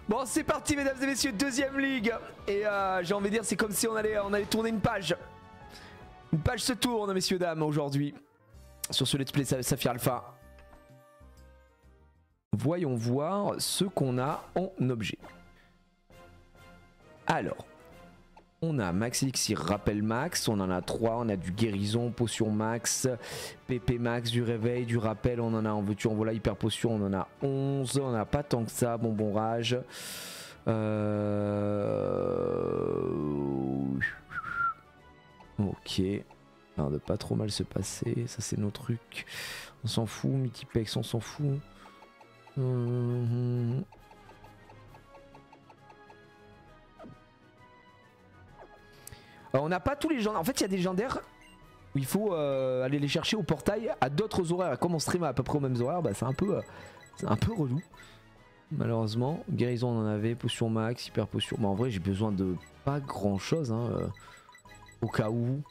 Bon c'est parti mesdames et messieurs, deuxième ligue. Et j'ai envie de dire c'est comme si on allait tourner une page. Une page se tourne messieurs dames aujourd'hui. Sur ce let's play Saphir Alpha. Voyons voir ce qu'on a en objet. Alors. On a Max Elixir Rappel Max, on en a 3, on a du Guérison, Potion Max, PP Max, du Réveil, du Rappel, on en a en veux-tu en voilà, Hyper Potion, on en a 11, on n'a pas tant que ça, Bonbon Rage. Ok, alors de pas trop mal se passer, ça c'est nos trucs, on s'en fout, Mythipex on s'en fout. On n'a pas tous les légendaires. En fait, il y a des légendaires où il faut aller les chercher au portail à d'autres horaires. Comme on stream à peu près aux mêmes horaires, bah, c'est un peu relou. Malheureusement, guérison on en avait, potion max, hyper potion. Mais en vrai, j'ai besoin de pas grand chose hein, au cas où.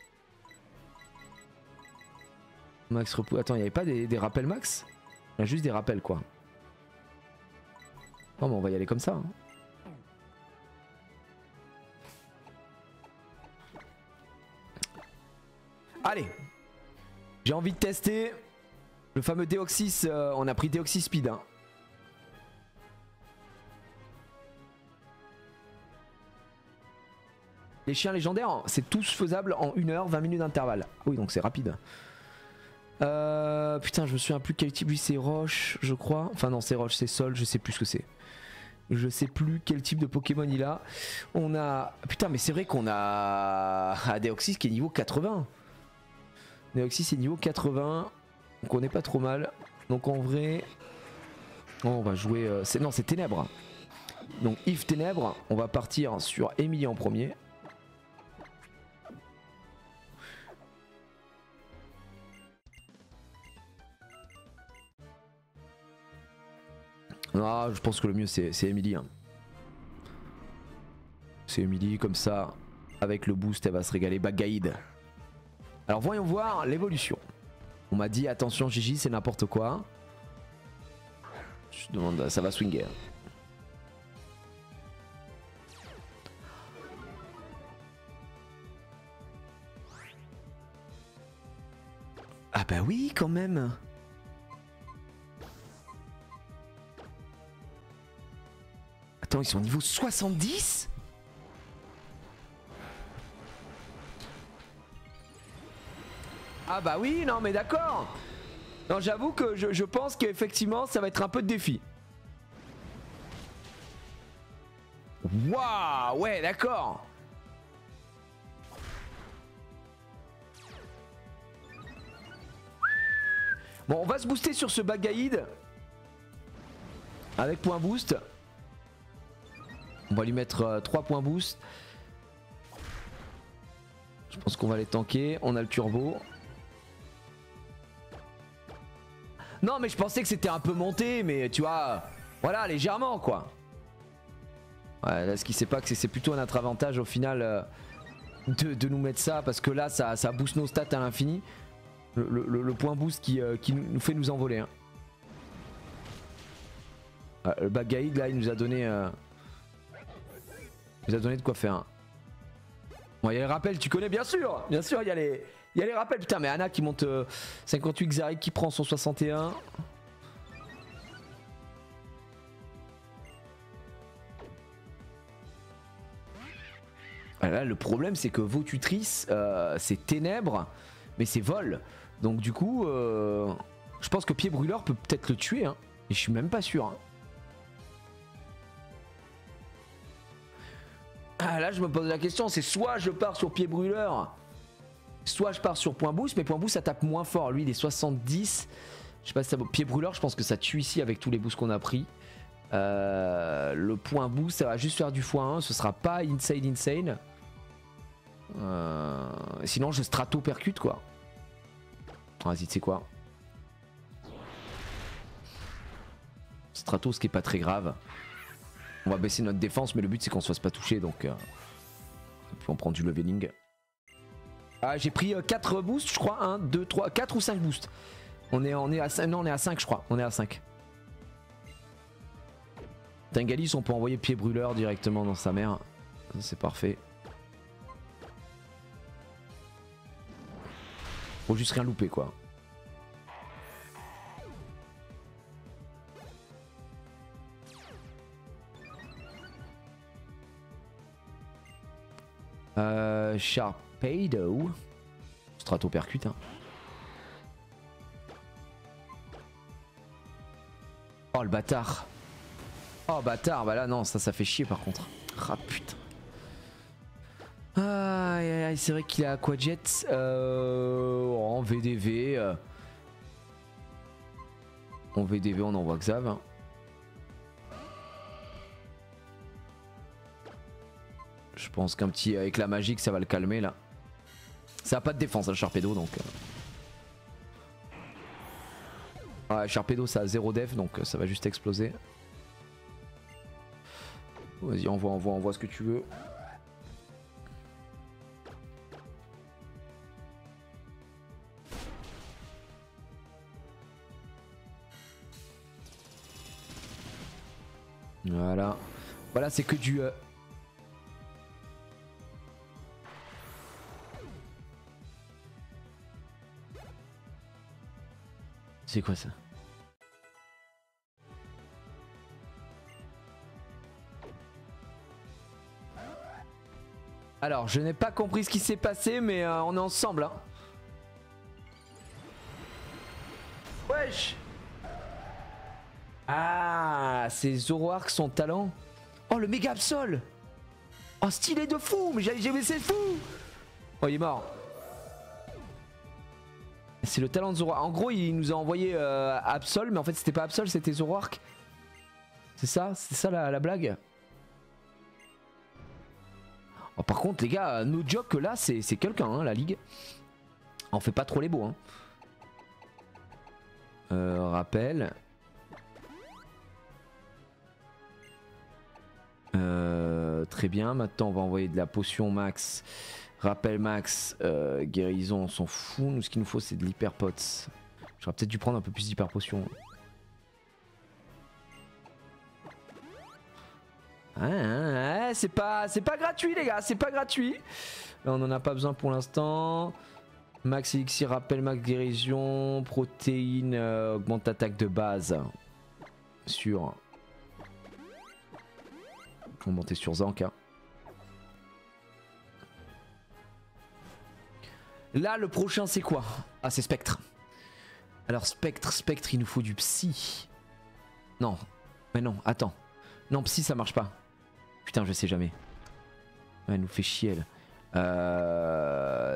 Max repos. Attends, il n'y avait pas des rappels max? Il y a juste des rappels quoi. Non, mais on va y aller comme ça. Hein. Allez, j'ai envie de tester le fameux Deoxys. On a pris Deoxys Speed. Hein. Les chiens légendaires, c'est tous faisable en 1 heure, 20 minutes d'intervalle. Oui, donc c'est rapide. Putain, je me souviens plus quel type. Lui, c'est roche, je crois. Enfin, non, c'est roche, c'est sol, je sais plus ce que c'est. Je sais plus quel type de Pokémon il a. On a. Putain, mais c'est vrai qu'on a Deoxys qui est niveau 80. Deoxys c'est niveau 80, donc on n'est pas trop mal. Donc en vrai, on va jouer. Non, c'est Ténèbres. Donc Yves Ténèbres, on va partir sur Emily en premier. Ah, je pense que le mieux c'est Emily. Hein. C'est Emily comme ça, avec le boost, elle va se régaler. Bagaïd. Alors voyons voir l'évolution. On m'a dit attention Gigi c'est n'importe quoi. Je demande, ça va swinger. Ah bah oui quand même. Attends ils sont niveau 70 ? Ah bah oui, non mais d'accord. Non, j'avoue que je pense qu'effectivement ça va être un peu de défi. Waouh, ouais, d'accord. Bon, on va se booster sur ce Bagaïd. Avec point boost. On va lui mettre 3 points boost. Je pense qu'on va les tanker. On a le turbo. Non mais je pensais que c'était un peu monté, mais tu vois, voilà, légèrement quoi. Ouais, là ce qui sait pas que c'est plutôt notre avantage au final de nous mettre ça, parce que là ça booste nos stats à l'infini. Le point boost qui nous fait nous envoler. Hein. Le Bagaïd là il nous a donné de quoi faire. Hein. Bon, il y a les rappels, tu connais bien sûr, il y a les rappels. Putain, mais Anna qui monte 58, Xarik qui prend son 61. Là, le problème c'est que Votutrice c'est ténèbres, mais c'est vol. Donc du coup, je pense que Pied Brûleur peut peut-être le tuer. Hein. Et je suis même pas sûr. Hein. Ah, là je me pose la question, c'est soit je pars sur Pied Brûleur, soit je pars sur point boost, mais point boost ça tape moins fort. Lui il est 70. Je sais pas si ça vaut. Pied Brûleur, je pense que ça tue ici avec tous les boosts qu'on a pris. Le point boost ça va juste faire du x1, ce sera pas insane. Sinon je strato percute quoi. Vas-y, tu sais quoi. Strato, ce qui est pas très grave. On va baisser notre défense, mais le but c'est qu'on se fasse pas toucher, donc puis on prend du leveling. Ah, j'ai pris 4 boosts, je crois. 1, 2, 3, 4 ou 5 boosts. On est à 5, non, on est à 5, je crois. On est à 5. Tingalis, on peut envoyer Pied Brûleur directement dans sa mère. C'est parfait. Faut juste rien louper, quoi. Sharpedo. Strato percute. Hein. Oh le bâtard. Oh bâtard, bah là non, ça fait chier par contre. Ah putain. Aïe aïe aïe, c'est vrai qu'il a Aquajet en VDV. En VDV on envoie Xav. Hein. Je pense qu'un petit éclat magique ça va le calmer là. Ça a pas de défense le Sharpedo donc. Ouais, Sharpedo ça a 0 def donc ça va juste exploser. Vas-y envoie ce que tu veux. Voilà. Voilà c'est que du... C'est quoi ça? Alors, je n'ai pas compris ce qui s'est passé, mais on est ensemble. Hein. Wesh! Ah, c'est Zoroark son talent. Oh, le méga Absol! Oh, stylé de fou! Mais c'est fou! Oh, il est mort. C'est le talent de Zoroark. En gros, il nous a envoyé Absol, mais en fait, c'était pas Absol, c'était Zoroark. C'est ça la blague? Oh, par contre, les gars, no joke que là, c'est quelqu'un, hein, la ligue. On fait pas trop les beaux. Hein. Rappel. Très bien, maintenant on va envoyer de la potion max. Rappel max, guérison, on s'en fout. Nous, ce qu'il nous faut, c'est de l'hyper pots. J'aurais peut-être dû prendre un peu plus d'hyper potion. C'est pas gratuit, les gars, c'est pas gratuit. Là, on en a pas besoin pour l'instant. Max elixir, rappel, max guérison, protéines, augmente attaque de base. Sûr. On va monter sur Zanka. Là, le prochain, c'est quoi? Ah, c'est Spectre. Alors, Spectre, il nous faut du psy. Non. Mais non, attends. Non, psy, ça marche pas. Putain, je sais jamais. Ouais, elle nous fait chier, elle.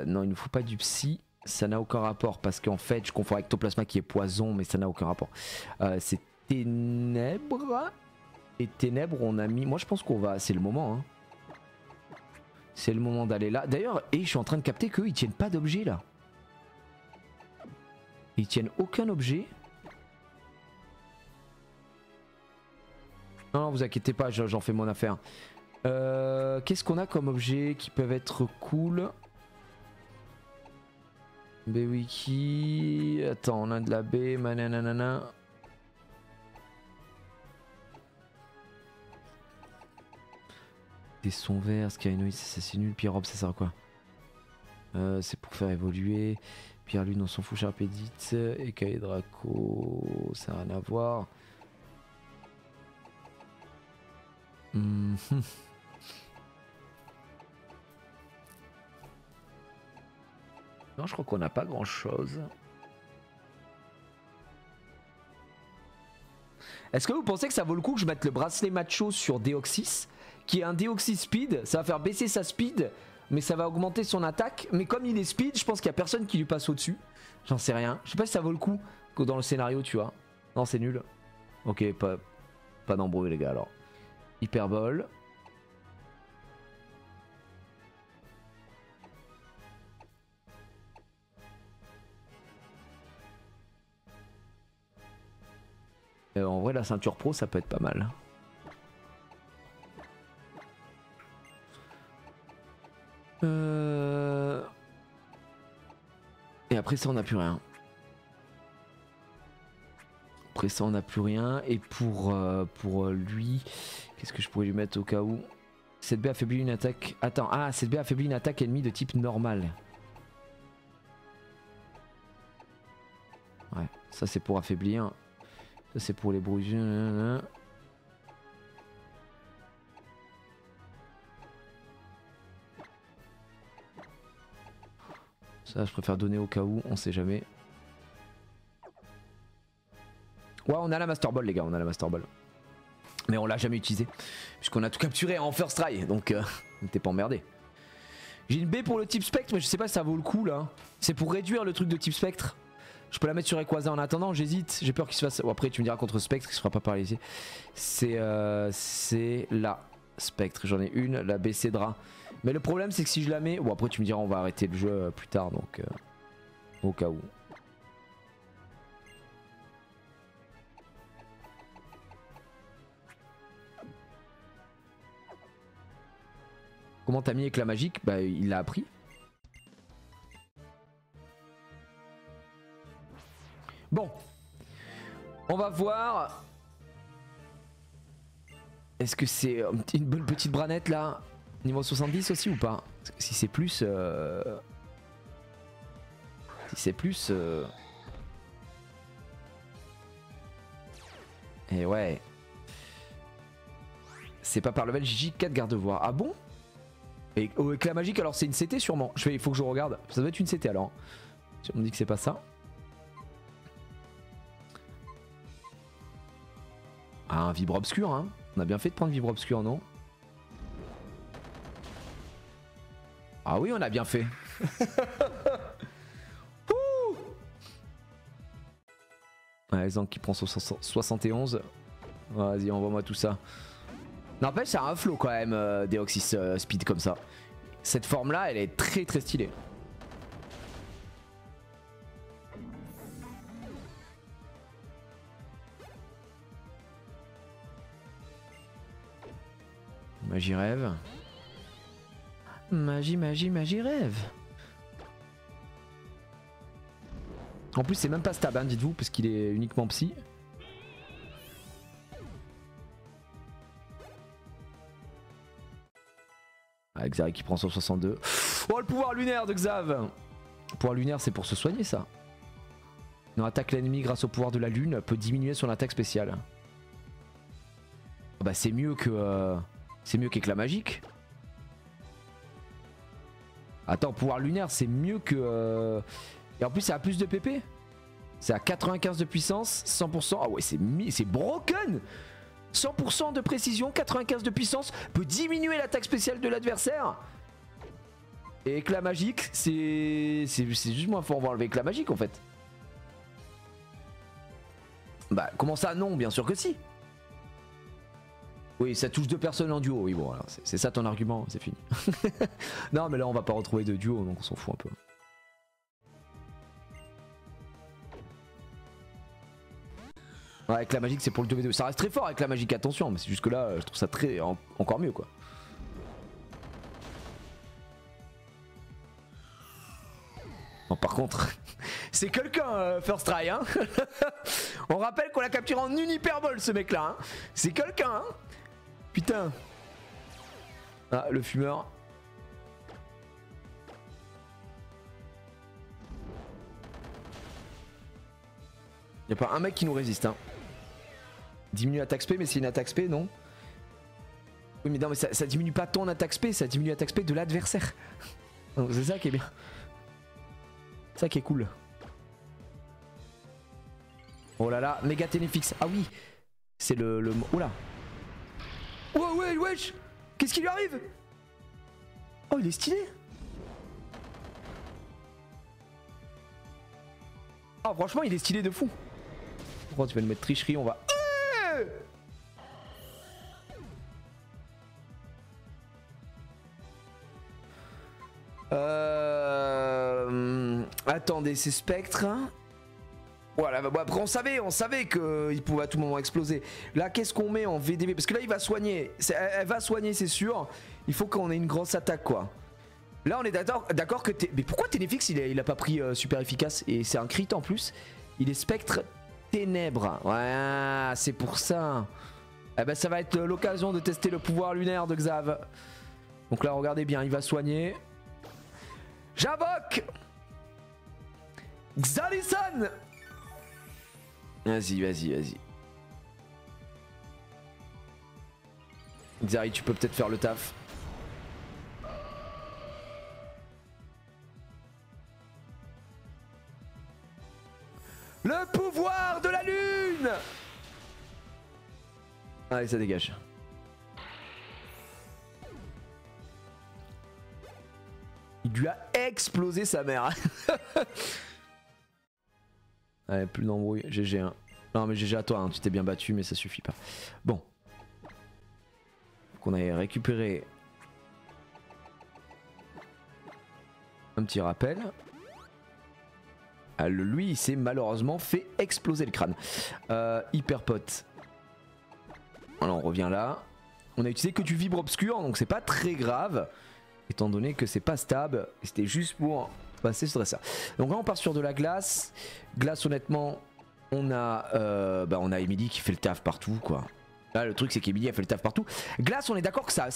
Non, il nous faut pas du psy. Ça n'a aucun rapport parce qu'en fait, je confonds avec Ectoplasma qui est poison, mais ça n'a aucun rapport. C'est Ténèbres. Et Ténèbres, on a mis... Moi, je pense qu'on va... C'est le moment, hein. C'est le moment d'aller là. D'ailleurs, et je suis en train de capter qu'eux, ils tiennent pas d'objet, là. Ils tiennent aucun objet. Non, vous inquiétez pas, j'en fais mon affaire. Qu'est-ce qu'on a comme objet qui peuvent être cool? B-Wiki. Attends, on a de la B, mananana. Des sons verts, Skynoid, ça c'est nul. Pyrobe, ça sert à quoi? C'est pour faire évoluer. Pierre Lune, on s'en fout. Sharpedit. Écaillé Draco, ça n'a rien à voir. Non, je crois qu'on n'a pas grand chose. Est-ce que vous pensez que ça vaut le coup que je mette le bracelet macho sur Deoxys, qui est un Deoxys speed? Ça va faire baisser sa speed, mais ça va augmenter son attaque. Mais comme il est speed, je pense qu'il n'y a personne qui lui passe au-dessus. J'en sais rien. Je sais pas si ça vaut le coup que dans le scénario, tu vois. Non, c'est nul. Ok, pas d'embrouille les gars alors. Hyperbole. En vrai, la ceinture pro, ça peut être pas mal. Et après ça, on n'a plus rien. Après ça, on n'a plus rien. Et pour lui, qu'est-ce que je pourrais lui mettre au cas où? Cette B affaiblit une attaque... Attends, ah, cette B affaiblit une attaque ennemie de type normal. Ouais, ça c'est pour affaiblir. Ça c'est pour les bruisures. Ça je préfère donner au cas où, on sait jamais. Ouais, on a la Master Ball les gars, on a la Master Ball. Mais on l'a jamais utilisé. Puisqu'on a tout capturé en first try, donc on n'était pas emmerdé. J'ai une B pour le type spectre, mais je sais pas si ça vaut le coup là. C'est pour réduire le truc de type spectre. Je peux la mettre sur Rayquaza en attendant, j'hésite. J'ai peur qu'il se fasse... Bon, après tu me diras contre spectre, il se fera pas par ici. C'est la spectre, j'en ai une, la B Cédra. Mais le problème c'est que si je la mets... Bon après tu me diras on va arrêter le jeu plus tard, donc au cas où. Comment t'as mis avec la magique? Bah il l'a appris. Bon. On va voir. Est-ce que c'est une bonne petite branette là? Niveau 70 aussi ou pas? Parce que si c'est plus... Si c'est plus... Et ouais. C'est pas par level JJ 4 garde-voix. Ah bon? Et avec la magique alors c'est une CT sûrement. Il faut que je regarde. Ça doit être une CT alors. Si on me dit que c'est pas ça. Ah, un vibre obscur hein. On a bien fait de prendre vibre obscur non? Ah oui on a bien fait. Ouais, Zank qui prend 71. Vas-y envoie-moi tout ça. N'empêche c'est un flow quand même Deoxys speed comme ça. Cette forme là elle est très très stylée. Magie rêve. Magie rêve. En plus c'est même pas stab hein, dites-vous parce qu'il est uniquement psy. Ah, Xari qui prend 162. Oh le pouvoir lunaire de Xav. Le pouvoir lunaire c'est pour se soigner ça. Non, attaque l'ennemi grâce au pouvoir de la lune peut diminuer son attaque spéciale. Bah c'est mieux que... c'est mieux qu'avec la magique. Attends, pouvoir lunaire c'est mieux que... Et en plus c'est à plus de PP. C'est à 95 de puissance, 100%. Ah ouais c'est broken. 100% de précision, 95 de puissance. Peut diminuer l'attaque spéciale de l'adversaire. Et éclat magique, c'est juste moins fort. On va enlever éclat magique en fait. Bah comment ça non, bien sûr que si. Oui, ça touche 2 personnes en duo. Oui, bon, alors c'est ça ton argument, c'est fini. Non, mais là, on va pas retrouver de duo, donc on s'en fout un peu. Ouais, avec la magique, c'est pour le 2v2. Ça reste très fort avec la magique, attention, mais c'est juste que là, je trouve ça très encore mieux, quoi. Bon, par contre, c'est quelqu'un, First Try, hein. On rappelle qu'on l'a capturé en une hyperbole, ce mec-là. Hein. C'est quelqu'un, hein. Putain. Ah, le fumeur. Y'a pas un mec qui nous résiste, hein. Diminue attaque spé, mais c'est une attaque spé, non? Oui, mais non, mais ça diminue pas ton attaque spé, ça diminue l'attaque spé de l'adversaire. C'est ça qui est bien. C'est ça qui est cool. Oh là là, méga ténéfix. Ah oui, c'est le... Oh là. Oh ouais, wesh. Qu'est-ce qui lui arrive? Oh, il est stylé. Oh, franchement, il est stylé de fou. Oh, tu vas nous mettre tricherie, on va... Attendez, c'est Spectre. Voilà, bah après on savait qu'il pouvait à tout moment exploser. Là, qu'est-ce qu'on met en VDV? Parce que là, il va soigner. Elle va soigner, c'est sûr. Il faut qu'on ait une grosse attaque, quoi. Là, on est d'accord que... Mais pourquoi Ténéfix, il a pas pris super efficace? Et c'est un crit en plus. Il est Spectre Ténèbres. Ouais, c'est pour ça. Eh ben, ça va être l'occasion de tester le pouvoir lunaire de Xav. Donc là, regardez bien, il va soigner. J'invoque Xalisson. Vas-y, vas-y, vas-y. Xari, tu peux peut-être faire le taf. Le pouvoir de la lune. Allez, ça dégage. Il lui a explosé sa mère. Allez, plus d'embrouille. GG. Hein. Non, mais GG à toi. Hein. Tu t'es bien battu, mais ça suffit pas. Bon. Donc on a récupéré un petit rappel. Ah, lui, il s'est malheureusement fait exploser le crâne. Hyper pote. Alors on revient là. On a utilisé que du vibre obscur, donc c'est pas très grave. Étant donné que c'est pas stable. Et c'était juste pour passer sur ça. Donc là on part sur de la glace. Glace honnêtement, on a Emily qui fait le taf partout quoi. Là le truc c'est qu'Emily a fait le taf partout. Glace on est d'accord que ça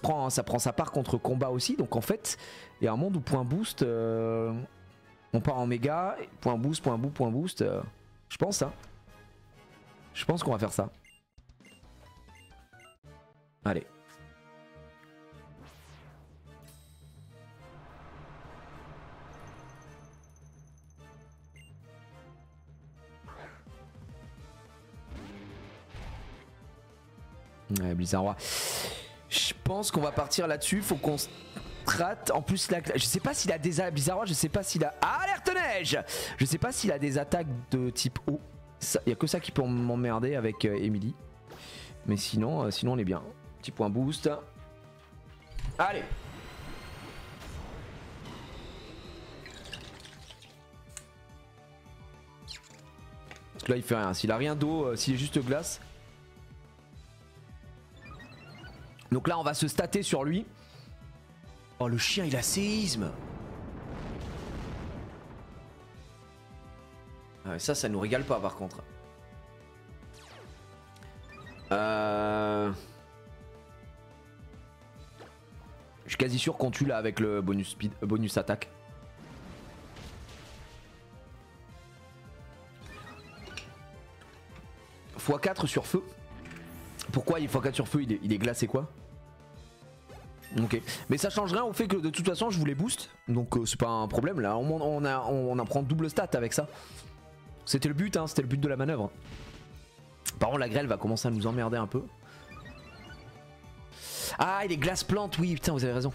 prend sa part contre combat aussi. Donc en fait, il y a un monde où point boost... on part en méga, point boost, point boost. Je pense hein. Je pense qu'on va faire ça. Allez. Ouais, Blizzard Roi. Je pense qu'on va partir là-dessus. Faut qu'on strat. En plus, là, je sais pas s'il a des Blizzard Roi. Je sais pas s'il a. Alerte neige. Je sais pas s'il a des attaques de type eau. Il y a que ça qui peut m'emmerder avec Emily. Mais sinon, on est bien. Petit point boost. Allez. Parce que là, il fait rien. S'il a rien d'eau, s'il est juste glace. Donc là on va se stater sur lui. Oh le chien il a séisme. Ah, ça nous régale pas par contre. Je suis quasi sûr qu'on tue là avec le bonus speed, bonus attaque. x4 sur feu. Pourquoi il x4 sur feu, il est glacé quoi? Ok, mais ça change rien au fait que de toute façon je vous les booste, donc c'est pas un problème là, on en prend double stat avec ça. C'était le but, hein, c'était le but de la manœuvre. Par contre la grêle va commencer à nous emmerder un peu. Ah, il est glace plante, oui, putain vous avez raison.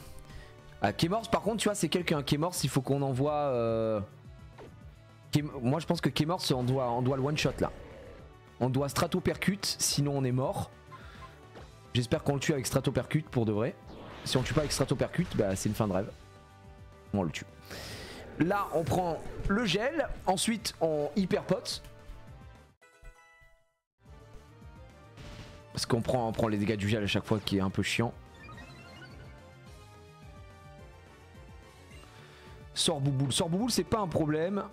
Ah, Kémors par contre tu vois c'est quelqu'un, Kémors il faut qu'on envoie... Moi je pense que Kémors on doit le one shot là. On doit Stratopercute, sinon on est mort. J'espère qu'on le tue avec Stratopercute pour de vrai. Si on le tue pas avec Stratopercute, bah c'est une fin de rêve. On le tue. Là on prend le gel, ensuite on hyperpote. Parce qu'on prend les dégâts du gel à chaque fois qui est un peu chiant. Sort bouboule. Sort bouboule c'est pas un problème.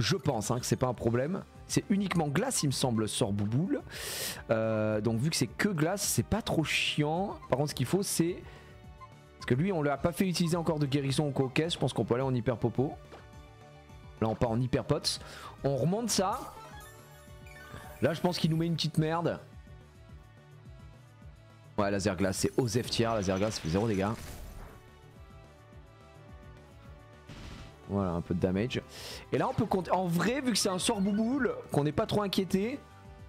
Je pense hein, que c'est pas un problème. C'est uniquement glace il me semble sort bouboule. Donc vu que c'est que glace c'est pas trop chiant. Par contre ce qu'il faut c'est... Parce que lui on l'a pas fait utiliser encore de guérison au coquet. Je pense qu'on peut aller en hyper popo. Là on part en hyper potes. On remonte ça. Là je pense qu'il nous met une petite merde. Ouais laser glace c'est Osef tiers. Laser glace ça fait 0 dégâts. Voilà un peu de damage. Et là on peut compter. En vrai vu que c'est un sort bouboule, qu'on n'est pas trop inquiété,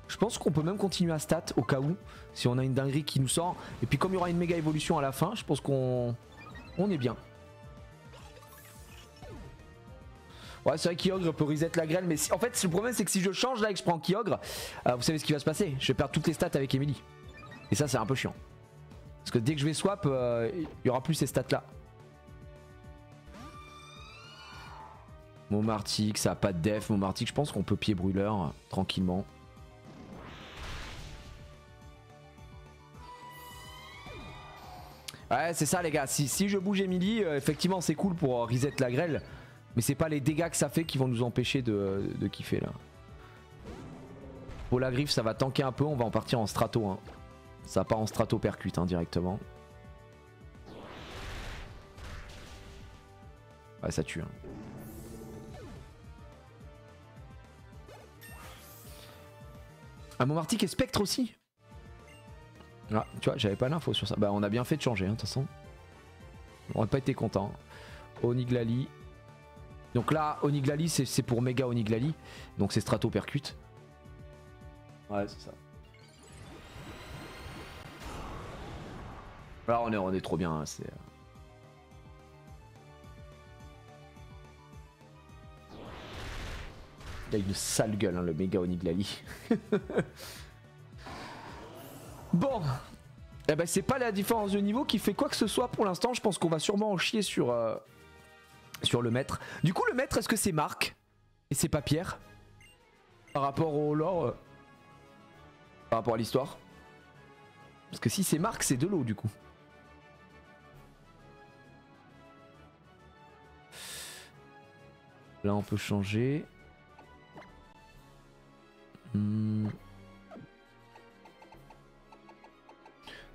je pense qu'on peut même continuer à stat au cas où. Si on a une dinguerie qui nous sort. Et puis comme il y aura une méga évolution à la fin, je pense qu'on est bien. Ouais c'est vrai qu'Kyogre peut reset la grêle. Mais si... en fait le problème c'est que si je change là et que je prends Kyogre, vous savez ce qui va se passer. Je vais perdre toutes les stats avec Emily. Et ça c'est un peu chiant. Parce que dès que je vais swap, il y aura plus ces stats là. Momartic, ça a pas de def. Momartic, je pense qu'on peut pied brûleur tranquillement. Ouais, c'est ça les gars. Si je bouge Emily, effectivement c'est cool pour reset la grêle. Mais c'est pas les dégâts que ça fait qui vont nous empêcher de kiffer là. Pour la griffe, ça va tanker un peu. On va en partir en strato. Hein. Ça part en strato percute hein, directement. Ouais, ça tue. Hein. Ah, Momartic et Spectre aussi. Ah, tu vois, j'avais pas l'info sur ça. Bah, on a bien fait de changer, hein, de toute façon. On aurait pas été content. Oniglali. Donc là, Oniglali, c'est pour méga Oniglali. Donc c'est Strato Percute. Ouais, c'est ça. Là, on est trop bien. Hein, c'est. Il a une sale gueule, hein, le méga Oniglali. Bon. Eh ben, c'est pas la différence de niveau qui fait quoi que ce soit pour l'instant. Je pense qu'on va sûrement en chier sur le maître. Du coup, le maître, est-ce que c'est Marc et c'est pas Pierre? Par rapport au lore par rapport à l'histoire? Parce que si c'est Marc, c'est de l'eau du coup. Là, on peut changer. Non,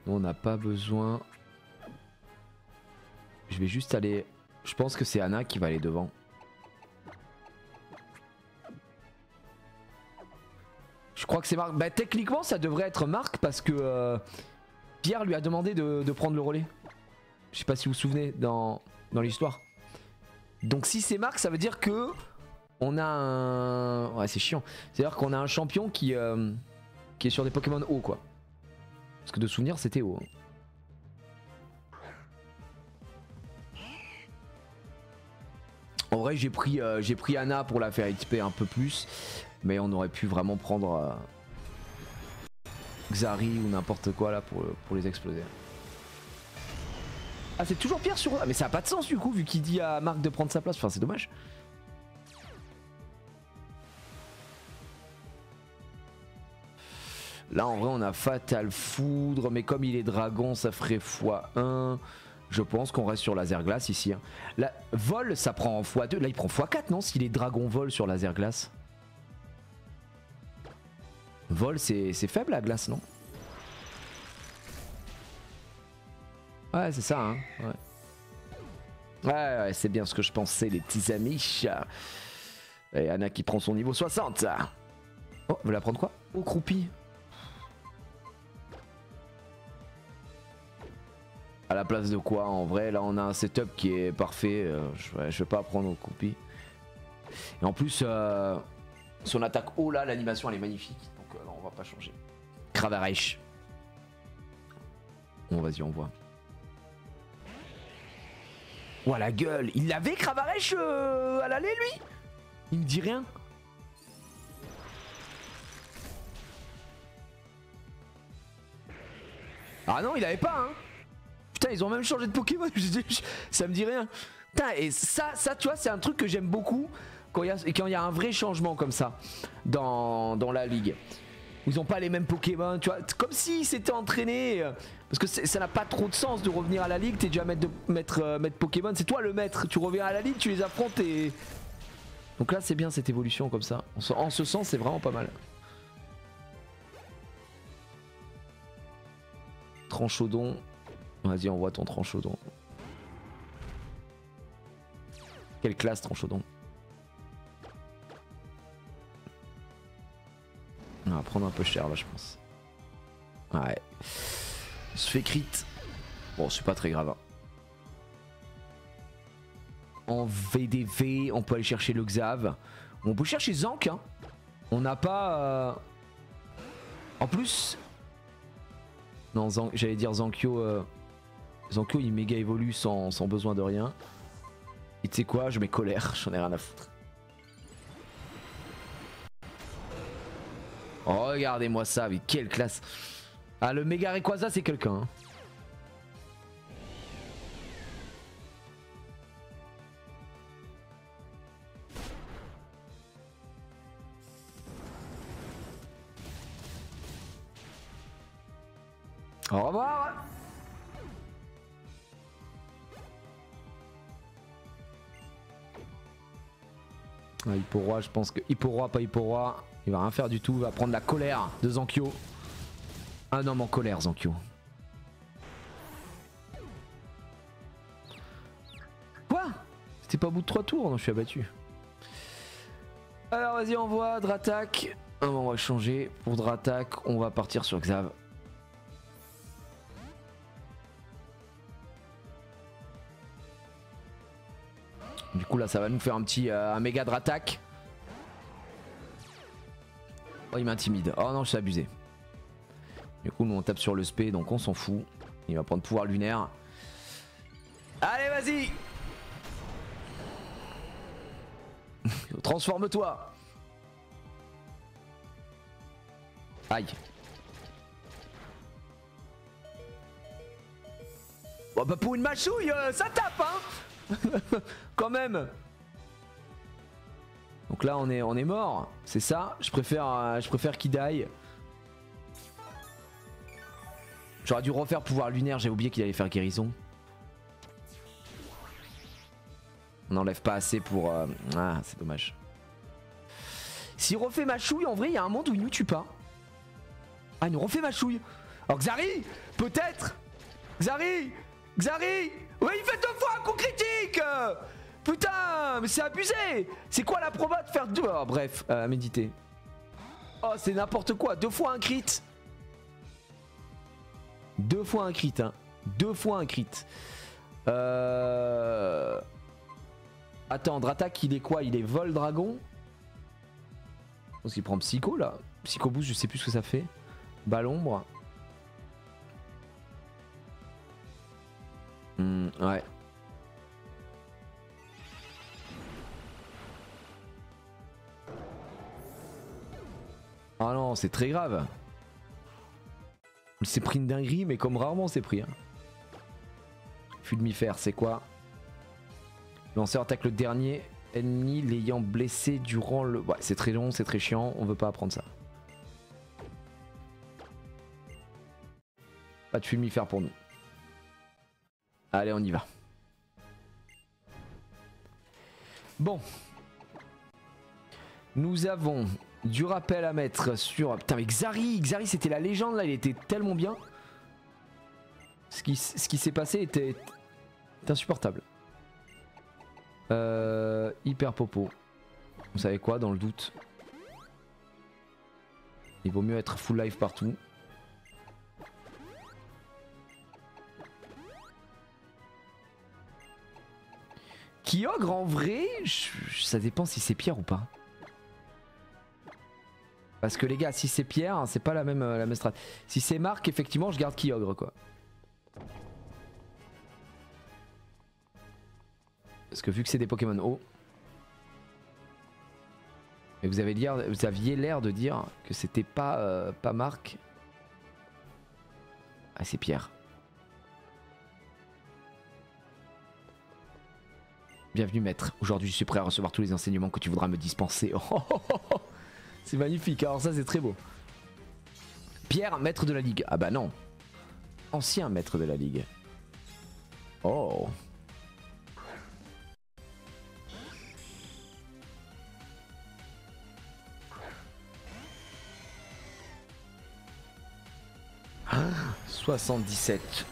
on n'a pas besoin. Je vais juste aller... Je pense que c'est Anna qui va aller devant. Je crois que c'est Marc. Bah techniquement ça devrait être Marc parce que Pierre lui a demandé de prendre le relais. Je sais pas si vous vous souvenez dans l'histoire. Donc si c'est Marc ça veut dire que on a un... Ouais c'est chiant. C'est-à-dire qu'on a un champion qui est sur des Pokémon haut quoi. Parce que de souvenir c'était haut. Hein. En vrai j'ai pris Anna pour la faire XP un peu plus. Mais on aurait pu vraiment prendre Xari ou n'importe quoi là pour les exploser. Ah c'est toujours Pierre sur... Mais ça a pas de sens du coup vu qu'il dit à Marc de prendre sa place. Enfin c'est dommage. Là en vrai on a Fatal Foudre. Mais comme il est dragon ça ferait x1. Je pense qu'on reste sur laser glace ici. Hein. Là, vol ça prend x2. Là il prend x4 non s'il est dragon vol sur laser glace. Vol c'est faible la glace non? Ouais c'est ça hein. Ouais c'est bien ce que je pensais les petits amis. Et Anna qui prend son niveau 60. Oh vous la prendre quoi? Oh croupi. À la place de quoi en vrai, là on a un setup qui est parfait. Je vais pas prendre au coupé. Et en plus, son attaque haut là, l'animation elle est magnifique. Donc là on va pas changer. Cravareich. Bon vas-y on voit. Ouah la gueule, il l'avait Cravareich à l'aller lui. Il me dit rien. Ah non il avait pas hein. Putain ils ont même changé de Pokémon. Ça me dit rien. Putain et ça tu vois c'est un truc que j'aime beaucoup quand il y a un vrai changement comme ça dans la ligue. Ils ont pas les mêmes Pokémon, tu vois, comme s'ils s'étaient entraînés. Parce que ça n'a pas trop de sens de revenir à la ligue, t'es déjà maître Pokémon, c'est toi le maître, tu reviens à la ligue, tu les affrontes et... Donc là c'est bien cette évolution comme ça, en ce sens c'est vraiment pas mal. Tranchaudon, vas-y envoie ton Tranchaudon. Quelle classe Tranchaudon. On va prendre un peu cher là je pense. Ouais. On se fait crit. Bon c'est pas très grave. Hein. En VDV on peut aller chercher le Xav. On peut chercher Zank. Hein. On n'a pas... En plus... Non j'allais dire Zankyo. Zankyo il méga évolue sans besoin de rien. Et tu sais quoi, je mets colère, j'en ai rien à foutre. Oh, regardez-moi ça, mais quelle classe. Ah le méga Rayquaza c'est quelqu'un hein. Au revoir. Ah, Hipporoi, je pense que Hipporoi, pas Hipporoi, il va rien faire du tout, il va prendre la colère de Zankyo. Un homme en colère, Zankyo. Quoi? C'était pas au bout de 3 tours? Non, je suis abattu. Alors vas-y, envoie Dratak. On va changer. Pour Dratak, on va partir sur Xav. Du coup là ça va nous faire un petit un méga Dratak. Oh il m'intimide. Oh non je suis abusé. Du coup nous on tape sur le spé donc on s'en fout. Il va prendre pouvoir lunaire. Allez vas-y. Transforme-toi. Aïe. Oh bah pour une mâchouille ça tape hein. Quand même. Donc là on est mort. C'est ça. Je préfère qu'il die. J'aurais dû refaire pouvoir lunaire. J'ai oublié qu'il allait faire guérison. On n'enlève pas assez pour... Ah c'est dommage. S'il refait mâchouille en vrai il y a un monde où il nous tue pas. Ah il nous refait mâchouille. Alors Xari peut-être. Xari. Ouais il fait 2 fois un coup critique. Putain mais c'est abusé. C'est quoi la proba de faire 2? Oh, bref méditer. Oh c'est n'importe quoi. 2 fois un crit. 2 fois un crit hein. 2 fois un crit. Attends Dratak il est quoi? Il est vol dragon. Je pense qu'il prend psycho là. Psycho boost je sais plus ce que ça fait. Balombre. Ouais. Ah non, c'est très grave. Il s'est pris une dinguerie, mais comme rarement c'est pris. Hein. Fulmifère, c'est quoi? Lanceur attaque le dernier ennemi l'ayant blessé durant le... Ouais, c'est très long, c'est très chiant, on veut pas apprendre ça. Pas de fulmifère pour nous. Allez, on y va. Bon. Nous avons du rappel à mettre sur... Putain mais Xari c'était la légende là, il était tellement bien. Ce qui s'est passé était insupportable. Hyper popo. Vous savez quoi, dans le doute. Il vaut mieux être full life partout. Kyogre en vrai, ça dépend si c'est pierre ou pas. Parce que les gars, si c'est pierre, c'est pas la même strat. Si c'est marque, effectivement, je garde Kyogre quoi. Parce que vu que c'est des Pokémon eau. Et vous aviez l'air de dire que c'était pas marque. Ah c'est pierre. Bienvenue maître, aujourd'hui je suis prêt à recevoir tous les enseignements que tu voudras me dispenser. C'est magnifique, alors ça c'est très beau. Pierre, maître de la ligue. Ah bah non. Ancien maître de la ligue. Oh. Ah, 77.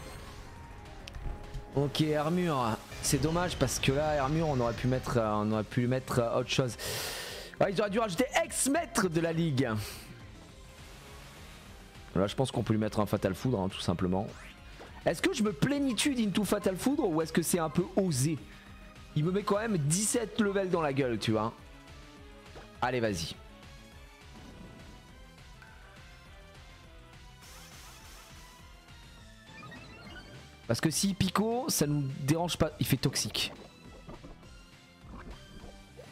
Ok, armure. C'est dommage parce que là, armure, on aurait pu mettre autre chose. Ouais, ils auraient dû rajouter ex-maître de la ligue. Là, je pense qu'on peut lui mettre un Fatal Foudre, hein, tout simplement. Est-ce que je me plénitude into Fatal Foudre ou est-ce que c'est un peu osé? Il me met quand même 17 levels dans la gueule, tu vois. Allez, vas-y. Parce que si Pico, ça nous dérange pas. Il fait toxique.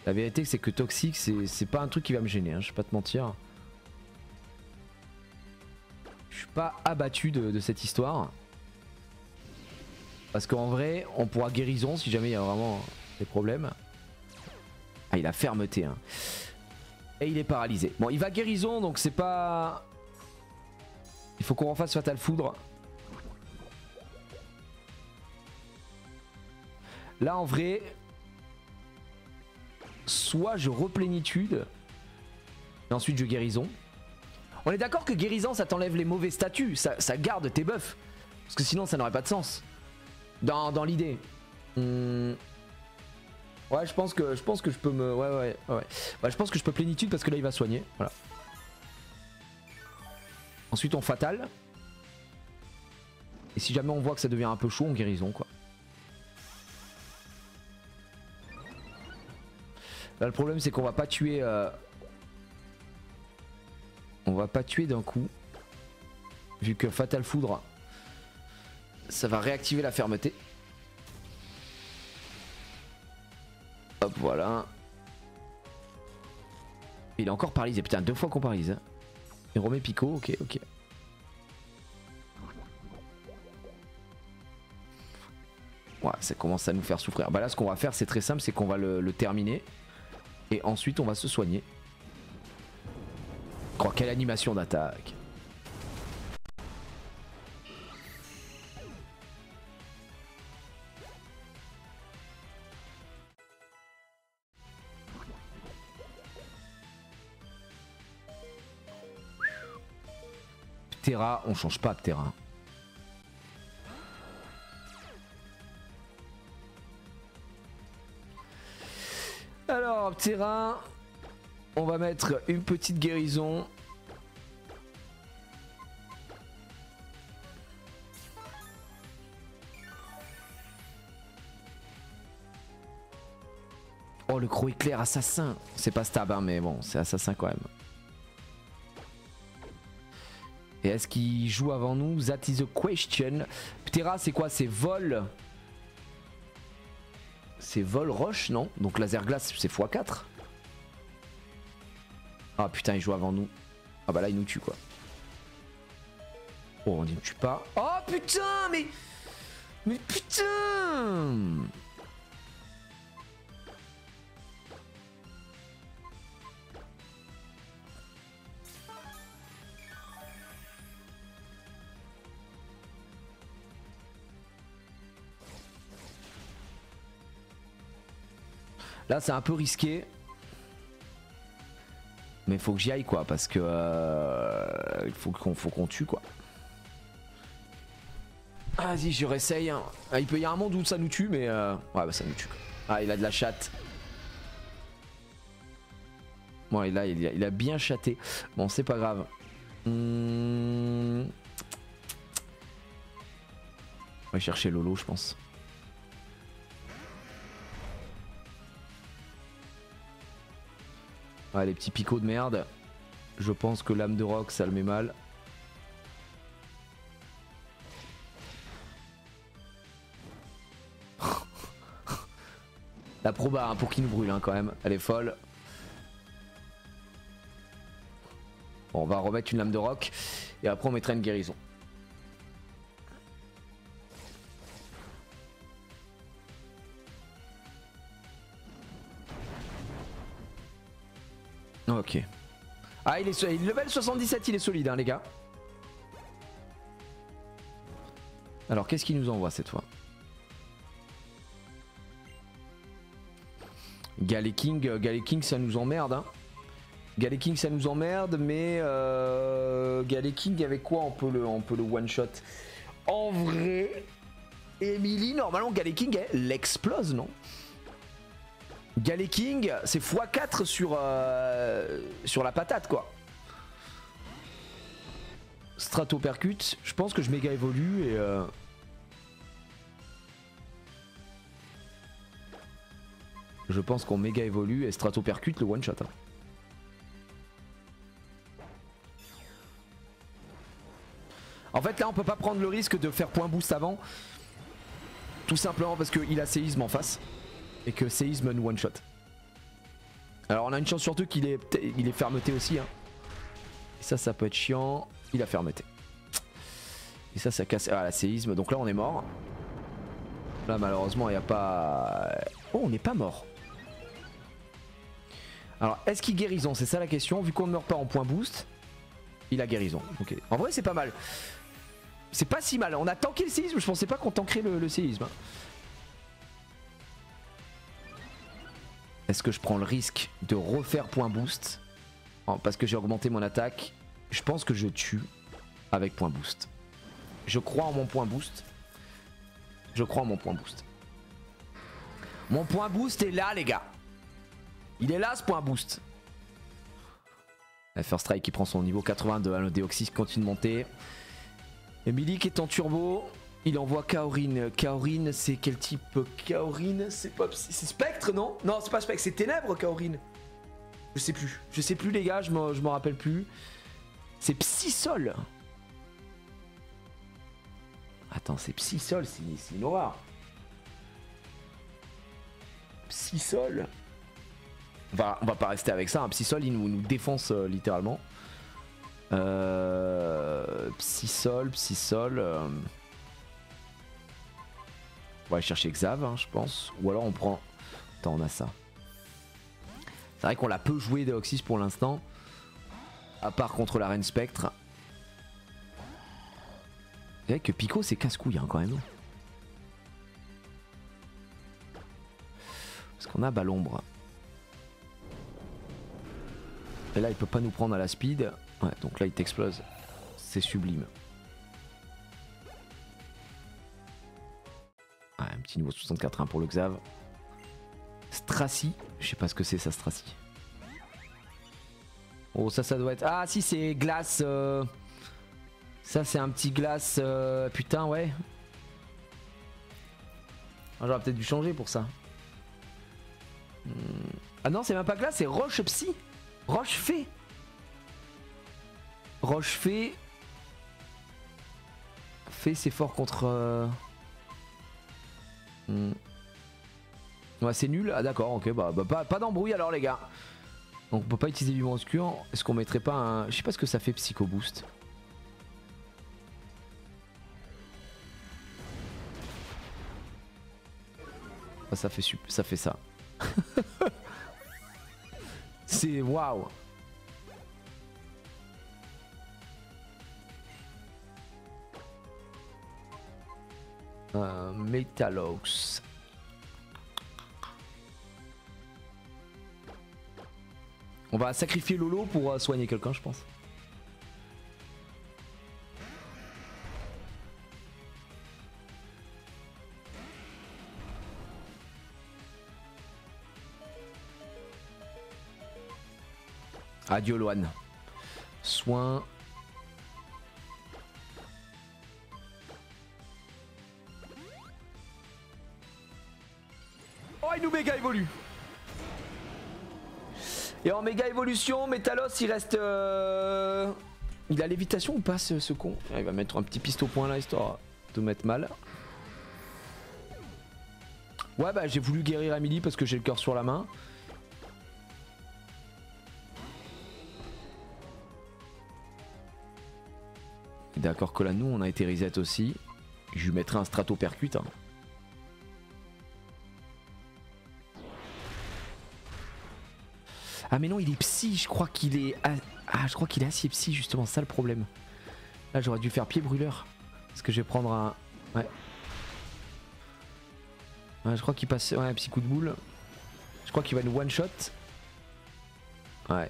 La vérité, c'est que toxique, c'est pas un truc qui va me gêner, hein, je vais pas te mentir. Je suis pas abattu de cette histoire. Parce qu'en vrai, on pourra guérison si jamais il y a vraiment des problèmes. Ah, il a fermeté. Hein. Et il est paralysé. Bon, il va guérison, donc c'est pas... Il faut qu'on refasse Fatal Foudre. Là, en vrai... Soit je replénitude. Et ensuite je guérison. On est d'accord que guérison ça t'enlève les mauvais statuts. Ça garde tes buffs. Parce que sinon ça n'aurait pas de sens. Dans l'idée. Ouais je pense que je peux me. Ouais, je pense que je peux plénitude parce que là il va soigner. Voilà. Ensuite on fatal. Et si jamais on voit que ça devient un peu chaud, on guérison quoi. Là le problème c'est qu'on va pas tuer on va pas tuer d'un coup. Vu que Fatal Foudre ça va réactiver la fermeté. Hop voilà. Il est encore paralysé. Putain 2 fois qu'on paralyse hein. Et remet Pico. Ok. Ouais ça commence à nous faire souffrir. Bah là ce qu'on va faire c'est très simple. C'est qu'on va le terminer. Et ensuite on va se soigner. Oh quelle animation d'attaque. Ptera, on change pas Ptera. Alors Ptera, on va mettre une petite guérison. Oh le gros éclair assassin. C'est pas stab hein, mais bon c'est assassin quand même. Et est-ce qu'il joue avant nous? That is a question. Ptera c'est quoi? C'est vol. C'est vol roche non? Donc laser glace c'est x4. Ah putain il joue avant nous. Ah bah là il nous tue quoi. Oh on ne tue pas. Oh putain mais putain. Là c'est un peu risqué. Mais faut que j'y aille quoi parce que il faut qu'on tue quoi. Vas-y je réessaye. Hein. Ah, il y a un monde où ça nous tue mais ouais bah ça nous tue quoi. Ah il a de la chatte. Bon et là il a bien chatté. Bon c'est pas grave. On va chercher Lolo je pense. Ouais, les petits picots de merde. Je pense que l'âme de roc, ça le met mal. La proba hein, pour qu'il nous brûle hein, quand même, elle est folle. Bon, on va remettre une lame de roc et après on mettra une guérison. Ok. Ah, il est level 77, il est solide, hein, les gars. Alors, qu'est-ce qu'il nous envoie cette fois? Galeking, ça nous emmerde. Hein. Galeking, ça nous emmerde, mais Galeking, avec quoi on peut le one-shot? En vrai, Emily, normalement, Galeking, elle l'explose, non? Galeking, c'est x4 sur la patate, quoi. Stratopercute, je pense que je méga évolue et... Je pense qu'on méga évolue et Stratopercute le one shot. Hein. En fait là on peut pas prendre le risque de faire point boost avant. Tout simplement parce qu'il a séisme en face. Et que séisme nous one shot. Alors on a une chance surtout qu'il est fermeté aussi. Hein. Et ça peut être chiant. Il a fermeté. Et ça casse. Ah la séisme. Donc là on est mort. Là malheureusement il n'y a pas... Oh on n'est pas mort. Alors est-ce qu'il guérison? C'est ça la question. Vu qu'on ne meurt pas en point boost, il a guérison. Okay. En vrai c'est pas mal. C'est pas si mal. On a tanké le séisme. Je pensais pas qu'on tankerait le séisme. Hein. Est-ce que je prends le risque de refaire point boost? Parce que j'ai augmenté mon attaque. Je pense que je tue avec point boost. Je crois en mon point boost. Je crois en mon point boost. Mon point boost est là les gars. Il est là ce point boost. La First Strike qui prend son niveau 82. Le Deoxys continue de monter. Emily qui est en turbo. Il envoie Kaorin. Kaorin c'est quel type? Kaorin c'est pas... C'est Spectre non? Non c'est pas Spectre, c'est Ténèbres Kaorin. Je sais plus. Je sais plus les gars, je m'en rappelle plus. C'est Psysol. Attends c'est Psysol, c'est une horreur. Psysol. On va pas rester avec ça, hein. Psysol il nous défonce littéralement. Psysol. On va aller chercher Xav, hein, je pense. Ou alors on prend... Attends, on a ça. C'est vrai qu'on l'a peu joué Deoxys pour l'instant. À part contre la Reine Spectre. C'est vrai que Pico c'est casse-couille hein, quand même. Parce qu'on a Balombre. Et là il peut pas nous prendre à la speed. Ouais, donc là il t'explose. C'est sublime. Ouais, un petit niveau 64 pour le Xav. Stracy. Je sais pas ce que c'est ça Stracy. Oh ça doit être... Ah si c'est glace. Ça c'est un petit glace. Putain ouais. Ah, j'aurais peut-être dû changer pour ça. Ah non c'est même pas glace, c'est roche psy. Roche fée. Roche fée. Fée c'est fort contre... Ouais c'est nul. Ah d'accord ok bah pas d'embrouille alors les gars. Donc on peut pas utiliser du obscur. Est-ce qu'on mettrait pas un... Je sais pas ce que ça fait Psycho Boost. Ah, ça fait ça. C'est waouh. Metalox. On va sacrifier Lolo pour soigner quelqu'un je pense. Adieu Loane. Soin. Oh il nous méga évolue. Et en méga évolution, Métalos il reste... Il a lévitation ou pas ce con? Il va mettre un petit piste au point là histoire de mettre mal. Ouais bah j'ai voulu guérir Amélie parce que j'ai le cœur sur la main. D'accord que là nous on a été reset aussi. Je lui mettrai un strato percute. Hein. Ah mais non il est psy, je crois qu'il est... Ah je crois qu'il est assez psy justement, ça le problème. Là j'aurais dû faire pied brûleur. Parce que je vais prendre un... Ouais. Ouais je crois qu'il passe... Ouais un petit coup de boule. Je crois qu'il va nous one shot. Ouais.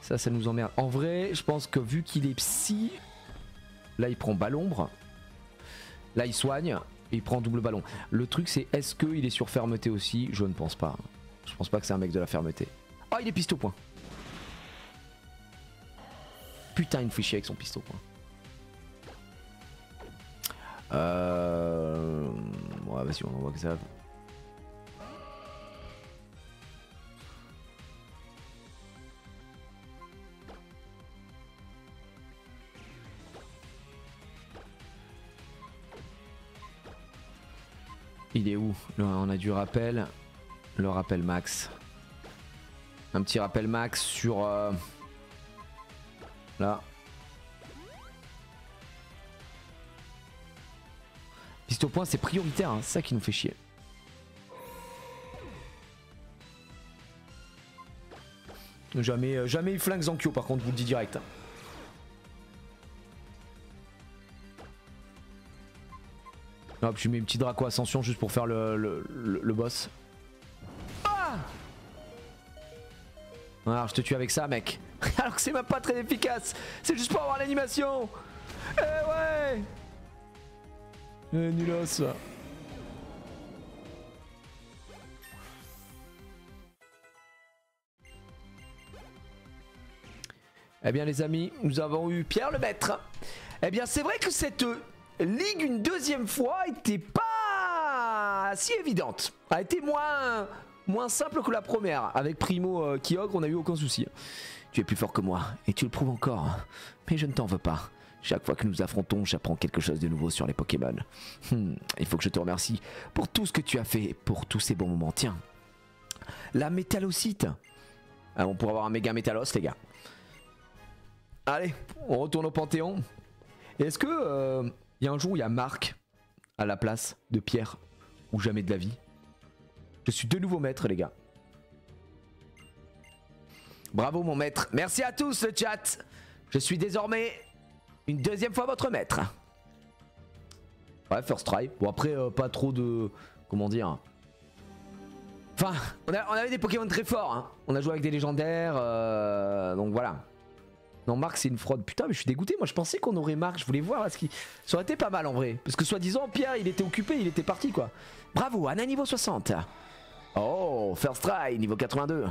Ça nous emmerde. En vrai, je pense que vu qu'il est psy, là il prend ballombre. Là il soigne et il prend double ballon. Le truc c'est est-ce qu'il est sur fermeté aussi? Je ne pense pas. Je pense pas que c'est un mec de la fermeté. Oh il est piste au point. Putain il me fait chier avec son piste au point. Ouais vas-y on envoie Xav. Il est où? Là, on a du rappel. Le rappel max. Un petit rappel max sur... Là. Piste au point c'est prioritaire, hein. C'est ça qui nous fait chier. Jamais il flingue Zankyo par contre, je vous le dis direct. Hop, je lui mets une petite Draco Ascension juste pour faire le boss. Ah alors je te tue avec ça mec. Alors que c'est même pas très efficace. C'est juste pour avoir l'animation. Eh ouais. Nulos. Eh bien les amis, nous avons eu Pierre le Maître. Eh bien c'est vrai que cette ligue une deuxième fois était pas si évidente. A été moins simple que la première. Avec Primo Kyogre, on n'a eu aucun souci. Tu es plus fort que moi et tu le prouves encore. Mais je ne t'en veux pas. Chaque fois que nous affrontons, j'apprends quelque chose de nouveau sur les Pokémon. Il faut que je te remercie pour tout ce que tu as fait, pour tous ces bons moments. Tiens, la métallocite. Ah, on pourra avoir un méga métallos les gars. Allez, on retourne au Panthéon. Est-ce que y a un jour où il y a Marc à la place de Pierre ou jamais de la vie? Je suis de nouveau maître les gars. Bravo mon maître. Merci à tous le chat. Je suis désormais une deuxième fois votre maître. Ouais, first try. Bon après pas trop de... Comment dire? Enfin, on avait des Pokémon très forts. Hein. On a joué avec des légendaires. Donc voilà. Non, Marc, c'est une fraude. Putain, mais je suis dégoûté. Moi, je pensais qu'on aurait Marc. Je voulais voir. Ça aurait été pas mal en vrai. Parce que soi-disant, Pierre, il était occupé. Il était parti, quoi. Bravo, Anna niveau 60. Oh, first try, niveau 82.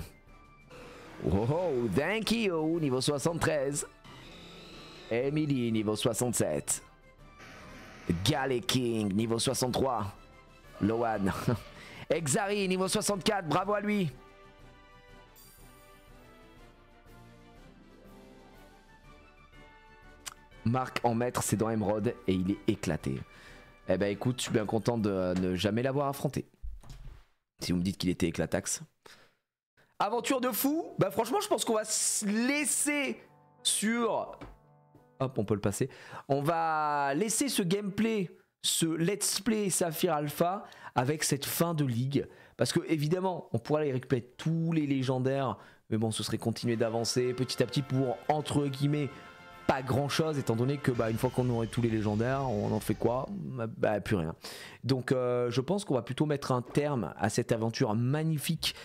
Oh, thank you, niveau 73. Emily, niveau 67. Gale King, niveau 63. Loan. Exari, niveau 64. Bravo à lui. Marc en maître, c'est dans Emerald et il est éclaté. Eh ben écoute, je suis bien content de ne jamais l'avoir affronté. Si vous me dites qu'il était éclataxe. Aventure de fou. Bah franchement, je pense qu'on va se laisser sur... Hop, on peut le passer. On va laisser ce gameplay, ce let's play Saphir Alpha avec cette fin de ligue. Parce que évidemment, on pourrait aller récupérer tous les légendaires. Mais bon, ce serait continuer d'avancer petit à petit pour, entre guillemets... pas grand chose étant donné que une fois qu'on aurait tous les légendaires on en fait quoi? Plus rien. Donc je pense qu'on va plutôt mettre un terme à cette aventure magnifique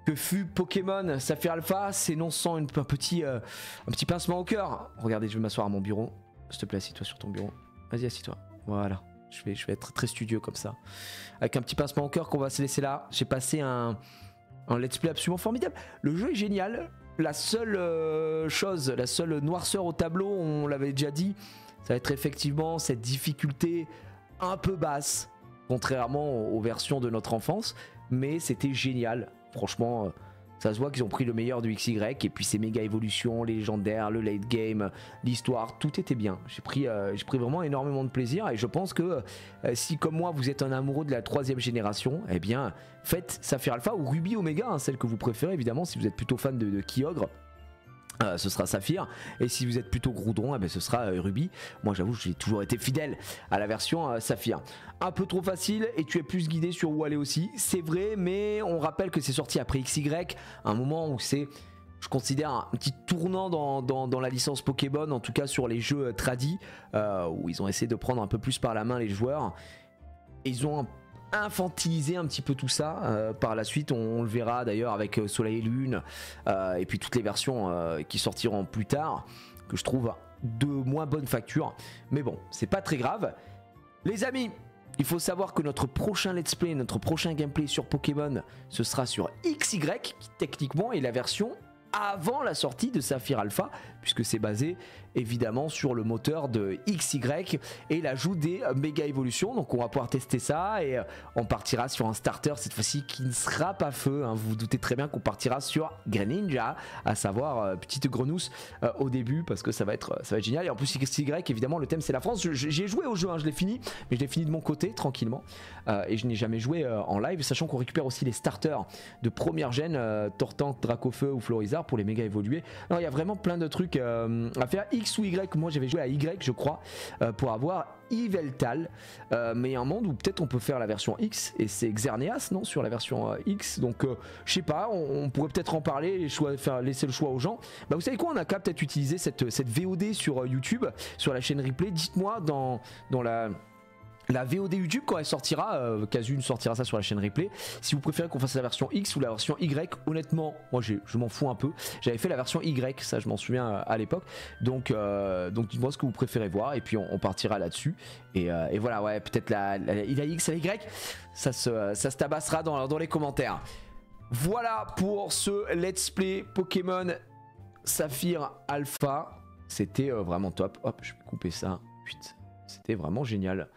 que fut Pokémon Saphir Alpha, s'énonçant un petit pincement au cœur. Regardez, je vais m'asseoir à mon bureau, s'il te plaît, assis-toi sur ton bureau, vas-y assis-toi, voilà, je vais être très studieux comme ça avec un petit pincement au cœur qu'on va se laisser là. J'ai passé un let's play absolument formidable, le jeu est génial. La seule la seule noirceur au tableau, on l'avait déjà dit, ça va être effectivement cette difficulté un peu basse contrairement aux versions de notre enfance, mais c'était génial. Franchement, ça se voit qu'ils ont pris le meilleur du XY, et puis ces méga évolutions, les légendaires, le late game, l'histoire, tout était bien. J'ai pris vraiment énormément de plaisir, et je pense que si comme moi vous êtes un amoureux de la 3e génération, eh bien faites Saphir Alpha ou Ruby Omega, hein, celle que vous préférez évidemment. Si vous êtes plutôt fan de Kyogre, ce sera Saphir, et si vous êtes plutôt Groudon, eh ben ce sera Ruby. Moi j'avoue, j'ai toujours été fidèle à la version Saphir. Un peu trop facile, et tu es plus guidé sur où aller aussi, c'est vrai, mais on rappelle que c'est sorti après XY, un moment où c'est, je considère, un petit tournant dans la licence Pokémon, en tout cas sur les jeux tradis, où ils ont essayé de prendre un peu plus par la main les joueurs, et ils ont infantiliser un petit peu tout ça. Par la suite on le verra d'ailleurs avec Soleil et Lune, et puis toutes les versions qui sortiront plus tard, que je trouve de moins bonne facture, mais bon, c'est pas très grave les amis. Il faut savoir que notre prochain let's play, notre prochain gameplay sur Pokémon, ce sera sur XY, qui techniquement est la version avant la sortie de Saphir Alpha, puisque c'est basé évidemment sur le moteur de XY et l'ajout des méga évolutions. Donc on va pouvoir tester ça, et on partira sur un starter cette fois-ci qui ne sera pas feu, hein. Vous vous doutez très bien qu'on partira sur Greninja, à savoir petite grenousse au début, parce que ça va être génial. Et en plus XY, évidemment le thème c'est la France. J'ai joué au jeu, hein, je l'ai fini, mais je l'ai fini de mon côté tranquillement, et je n'ai jamais joué en live, sachant qu'on récupère aussi les starters de première gêne, Tortank, Dracofeu ou Florizarre, pour les méga évoluer. Alors il y a vraiment plein de trucs à faire. X ou Y, moi j'avais joué à Y je crois, pour avoir Yveltal, mais un monde où peut-être on peut faire la version X, et c'est Xerneas non sur la version X, donc je sais pas, on pourrait peut-être en parler et laisser le choix aux gens. Bah vous savez quoi, on a qu'à peut-être utiliser cette VOD sur YouTube, sur la chaîne replay. Dites-moi dans la VOD YouTube quand elle sortira, Kazune sortira ça sur la chaîne replay, si vous préférez qu'on fasse la version X ou la version Y. Honnêtement moi je m'en fous un peu, j'avais fait la version Y, ça je m'en souviens à l'époque, donc dites-moi ce que vous préférez voir, et puis on partira là-dessus, et voilà. Ouais, peut-être la X et la Y, ça se tabassera dans les commentaires. Voilà pour ce let's play Pokémon Saphir Alpha, c'était vraiment top. Hop, je vais couper ça, c'était vraiment génial.